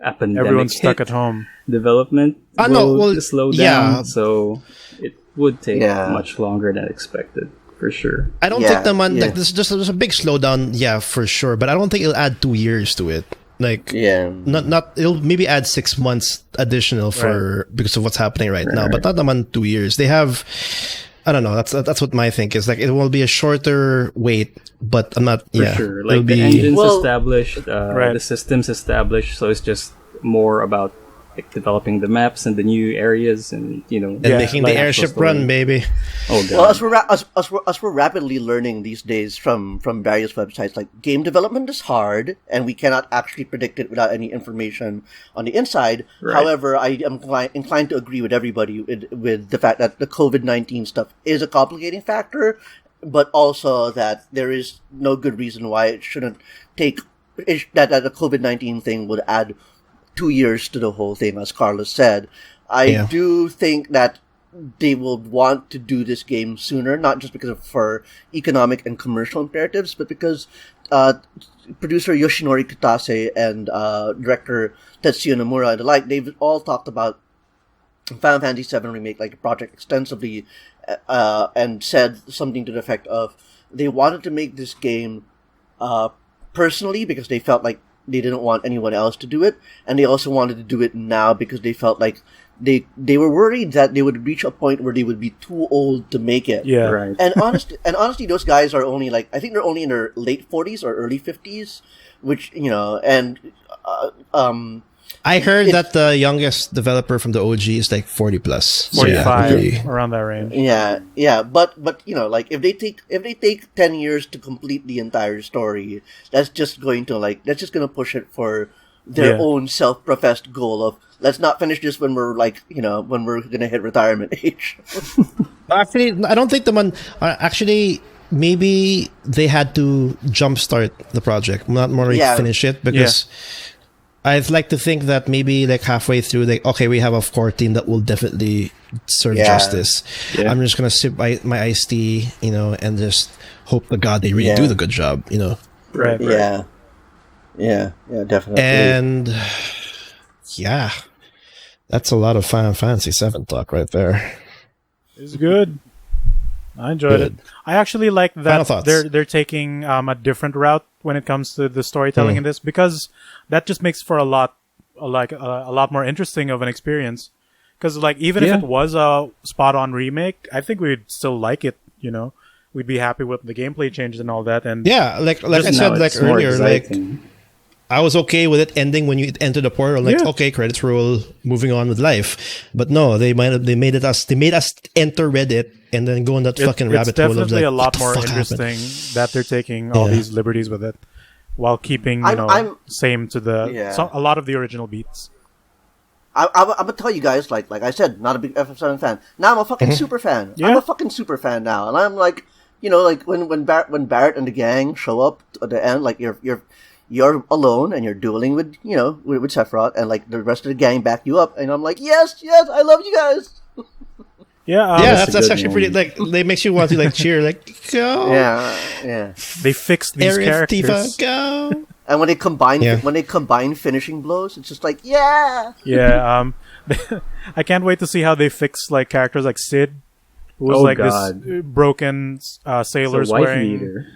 a pandemic Everyone's stuck hit, at home. development will slow down, yeah. so it would take Yeah. much longer than expected, for sure. I don't Yeah, think the man yeah. like there's a big slowdown, yeah, for sure. But I don't think it'll add 2 years to it. Like, Yeah. not it'll maybe add 6 months additional for because of what's happening right now. But not naman 2 years. They have, I don't know. That's what my think is. Like, it will be a shorter wait, but I'm not. For yeah, sure. it'll Like, the be engine's Well- established, Right. the system's established, so it's just more about like developing the maps and the new areas and, and Yeah, making like the airship run, baby. Oh, God. Well, as we're rapidly learning these days from various websites, like game development is hard, and we cannot actually predict it without any information on the inside. Right. However, I am inclined to agree with everybody with the fact that the COVID-19 stuff is a complicating factor, but also that there is no good reason why it shouldn't that the COVID-19 thing would add 2 years to the whole thing, as Carlos said. I do think that they will want to do this game sooner, not just because for economic and commercial imperatives, but because producer Yoshinori Kitase and director Tetsuya Nomura and the like, they've all talked about Final Fantasy VII Remake, like the project, extensively, and said something to the effect of they wanted to make this game personally because they felt like they didn't want anyone else to do it, and they also wanted to do it now because they felt like they were worried that they would reach a point where they would be too old to make it. Yeah. Right. And honestly, those guys are only I think they're only in their late 40s or early 50s, which, and I heard that the youngest developer from the OG is like 40 plus. So, 45, around that range. yeah, but if they take 10 years to complete the entire story, that's just going to push it for their own self-professed goal of let's not finish this when we're when we're gonna hit retirement age. Actually, I don't think actually maybe they had to jumpstart the project, not more finish it, because I'd like to think that maybe like halfway through, like, okay, we have a core team that will definitely serve justice. Yeah. I'm just gonna sip my iced tea, and just hope to God they really do the good job, Right. Yeah, definitely. And that's a lot of Final Fantasy VII talk right there. It's good. I enjoyed it. I actually like that they're taking a different route when it comes to the storytelling in this, because that just makes for a lot more interesting of an experience. Because even if it was a spot on remake, I think we'd still like it. We'd be happy with the gameplay changes and all that. And like I said earlier, I was okay with it ending when you enter the portal. Okay, credits roll, moving on with life. But no, they made us enter Reddit and then go on that fucking rabbit hole. It's definitely a lot more interesting that they're taking all these liberties with it, while keeping same to a lot of the original beats. I'm gonna tell you guys, like I said, not a big FF7 fan. Now I'm a fucking super fan. Yeah. I'm a fucking super fan now, and I'm like, when Barrett and the gang show up at the end, like you're alone and you're dueling with with Sephiroth, and like the rest of the gang back you up, and I'm like, yes, I love you guys. That's actually pretty. Like, they makes you want to cheer, go. Yeah. They fixed these characters. Tifa, go. And when they combine finishing blows, it's just like I can't wait to see how they fix characters like Sid, who was this broken sailor's wearing.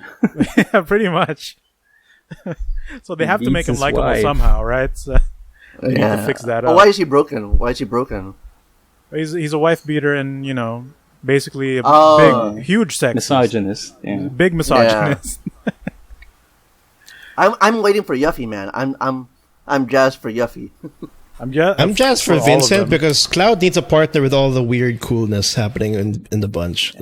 Yeah, pretty much. So they have to make him likable somehow, right? So they need to fix that up. Why is he broken? He's a wife beater and basically a big, huge sexist. Misogynist. Yeah. Big misogynist. Yeah. I'm waiting for Yuffie, man. I'm jazzed for Yuffie. I'm jazzed for Vincent because Cloud needs a partner with all the weird coolness happening in the bunch.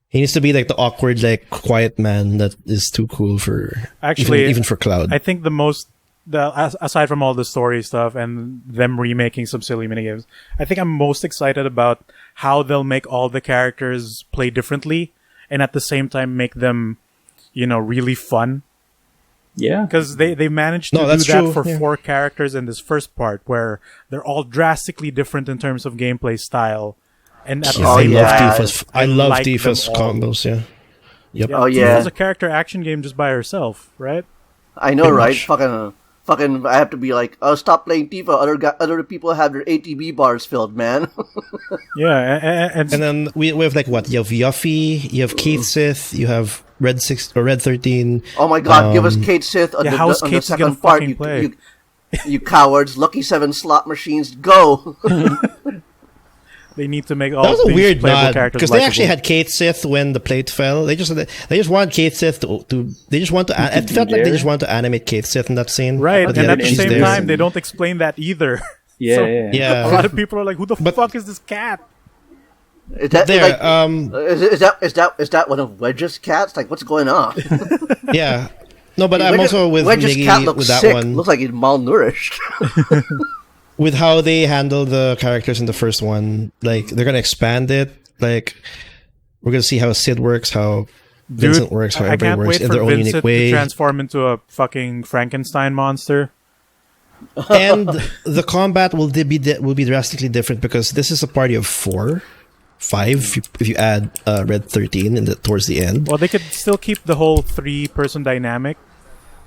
He needs to be the awkward, quiet man that is too cool for even for Cloud. I think the most aside from all the story stuff and them remaking some silly minigames, I think I'm most excited about how they'll make all the characters play differently and at the same time make them, really fun. Yeah. Because they managed to do that for 4 characters in this first part, where they're all drastically different in terms of gameplay style. And at the same time, I love Tifa's combos, yeah. Yep. Oh, yeah. Tifa's a character action game just by herself, right? I know, right? Fucking, I have to be like, oh, stop playing Tifa. Other people have their ATB bars filled, man. Yeah, and then we have like what? You have Yuffie, you have Kate Sith, you have Red 13. Oh my god, give us Kate Sith on the second part, you cowards. Lucky 7 slot machines, go! They need to make all that was a weird playable nod characters because they actually had Kate Sith when the plate fell. They just want Kate Sith to they just want to. It felt like they just want to animate Kate Sith in that scene, right? And at the same time, they don't explain that either. Yeah. A lot of people are like, "Who the fuck is this cat?" Is that is that one of Wedge's cats? Like, what's going on? Yeah. No, but I'm also with Wedge's Miggy cat looks with that sick. one. Looks like he's malnourished. With how they handle the characters in the first one, like they're gonna expand it. Like we're gonna see how Sid works, how Vincent works, how everybody works in their own unique way. To transform into a fucking Frankenstein monster. And the combat will be drastically different because this is a party of 4, 5 if you add Red 13 towards the end. Well, they could still keep the whole 3-person dynamic.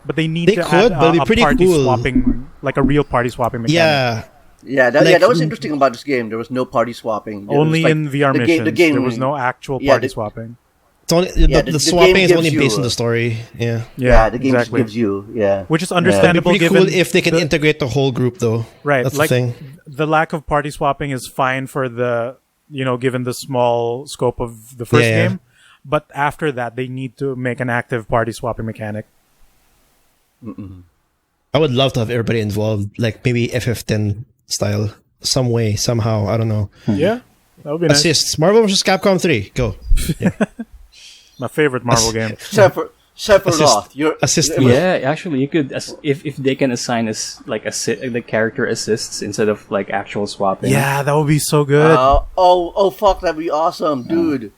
But they need to add a party swapping, like a real party swapping mechanic. That was interesting about this game. There was no party swapping. Only in VR missions. There was no actual party swapping. It's only, the swapping is only based on the story. Yeah, the game just gives you, which is understandable. It'd be pretty cool if they can integrate the whole group, though. Right, that's like, the thing. The lack of party swapping is fine for the, given the small scope of the first game. But after that, they need to make an active party swapping mechanic. I would love to have everybody involved, like maybe FF10 style, some way, somehow. I don't know. Yeah, that would be nice. Assists. Marvel vs. Capcom 3. Go. Yeah. My favorite Marvel game. Sephiroth. Yeah, actually, you could if they can assign us like the character assists instead of like actual swapping. Yeah, that would be so good. Fuck, that'd be awesome, dude.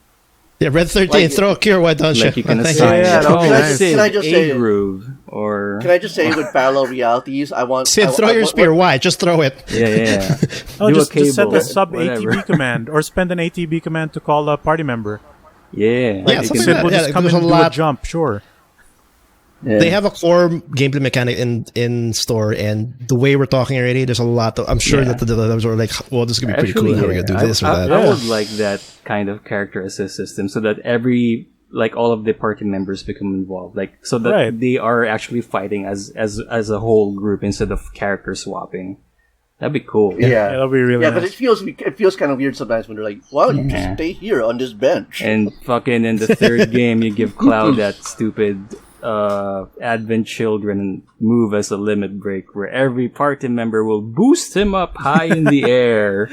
Yeah, Red 13, throw a cure, why don't you? Like you can assign Can I just say groove or can I just say with parallel realities, I want Sid, throw your spear. Why? Just throw it. Yeah. Just set a sub ATB command or spend an ATB command to call a party member. Yeah. Sid will just come and do a jump, sure. Yeah. They have a core gameplay mechanic in store, and the way we're talking already, there's a lot of. I'm sure that the developers are like, "Well, this is gonna be pretty cool. How we're gonna do this or that." I would like that kind of character assist system, so that all of the party members become involved, like so that they are actually fighting as a whole group instead of character swapping. That'd be cool. Yeah, that'd be really nice. But it feels kind of weird sometimes when they're like, "Why don't you just stay here on this bench?" And fucking in the third game, you give Cloud that stupid Advent Children move as a limit break, where every party member will boost him up high in the air.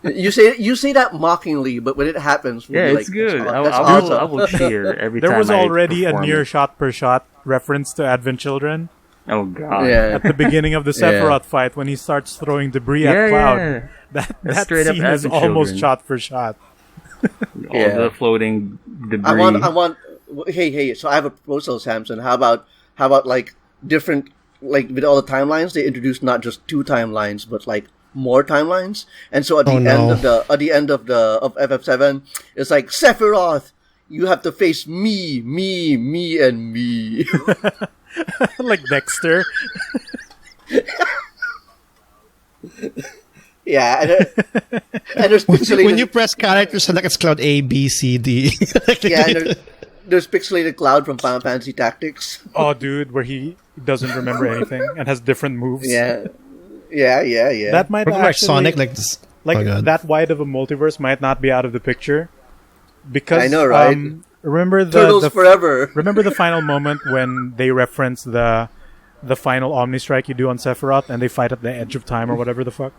You say that mockingly, but when it happens, we'll be it's like, good. Awesome. I will cheer every time. There was already a near shot per shot reference to Advent Children. Oh god! Yeah. At the beginning of the Sephiroth fight, when he starts throwing debris at Cloud, that scene is almost shot for shot. All the floating debris. I want. Hey! So I have a proposal, Samson. How about like different, like with all the timelines, they introduce not just 2 timelines, but like more timelines. And so at the end of FF7, it's like Sephiroth, you have to face me, and me. Like Dexter. Yeah, and there's when you press character select, it's Cloud A, B, C, D. There's pixelated Cloud from Final Fantasy Tactics. Oh, dude, where he doesn't remember anything and has different moves. Yeah. That might actually, like Sonic, like this. That wide of a multiverse might not be out of the picture, because I know, right? Remember Turtles forever. Remember the final moment when they reference the final Omni Strike you do on Sephiroth, and they fight at the edge of time or whatever the fuck.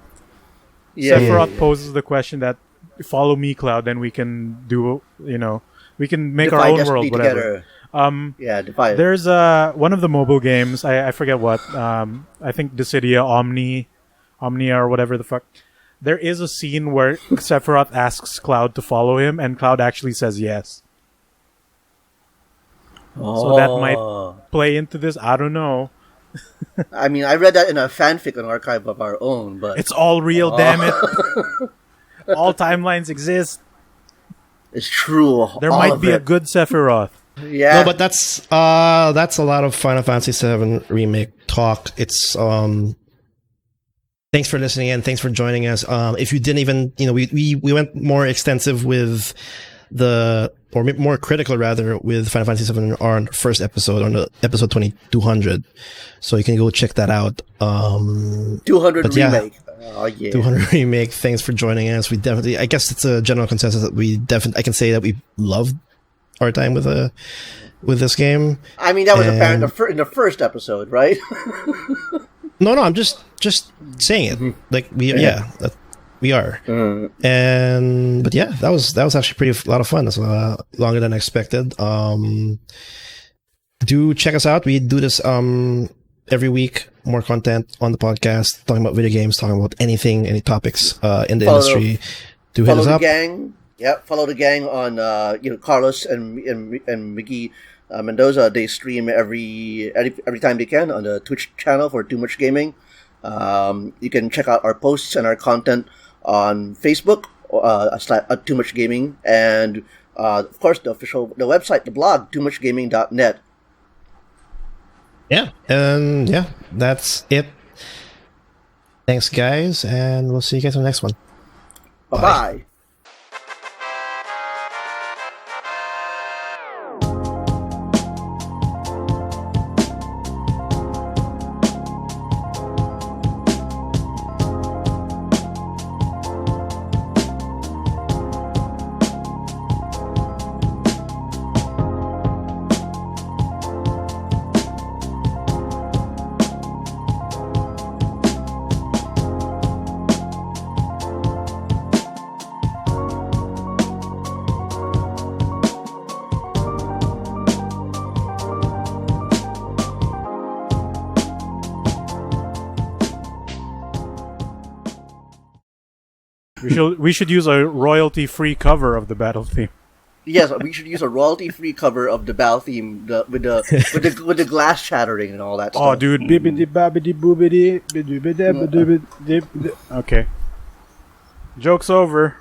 Yeah. Sephiroth poses the question that, "Follow me, Cloud, then we can do, we can make our own world, whatever." Yeah, Defiant. There's one of the mobile games. I forget what. I think Dissidia Omnia or whatever the fuck. There is a scene where Sephiroth asks Cloud to follow him, and Cloud actually says yes. So that might play into this. I don't know. I mean, I read that in a fanfic on Archive of Our Own, but It's all real, damn it. All timelines exist. it's true. There all might of be a it. good Sephiroth. Yeah, No, but that's a lot of Final Fantasy VII Remake talk. It's thanks for listening and thanks for joining us. If you didn't even, we went more extensive with more critical rather with Final Fantasy VII on our first episode, on the episode 2200. So you can go check that out. 200 yeah. Remake. Oh yeah. 200 Remake. Thanks for joining us. We definitely, I guess it's a general consensus that I can say that we loved our time with this game. I mean, that was apparent in the first episode, right? No, I'm just saying it. Like we are. But yeah, that was actually a lot of fun. It's longer than expected. Do check us out. We do this every week. More content on the podcast, talking about video games, talking about any topics in the industry. Do hit us Follow up. the gang. Yeah, follow the gang on Carlos and Miggy Mendoza. They stream every time they can on the Twitch channel for Too Much Gaming. You can check out our posts and our content on Facebook at Too Much Gaming, and of course the website, the blog, toomuchgaming.net. Yeah, and yeah, that's it. Thanks, guys, and we'll see you guys on the next one. Bye-bye. We should use a royalty-free cover of the battle theme. Yes, we should use a royalty-free cover of the BAL theme with the glass shattering and all that stuff. Oh, dude. Bibbidi babbidi boobidi. Okay. Joke's over.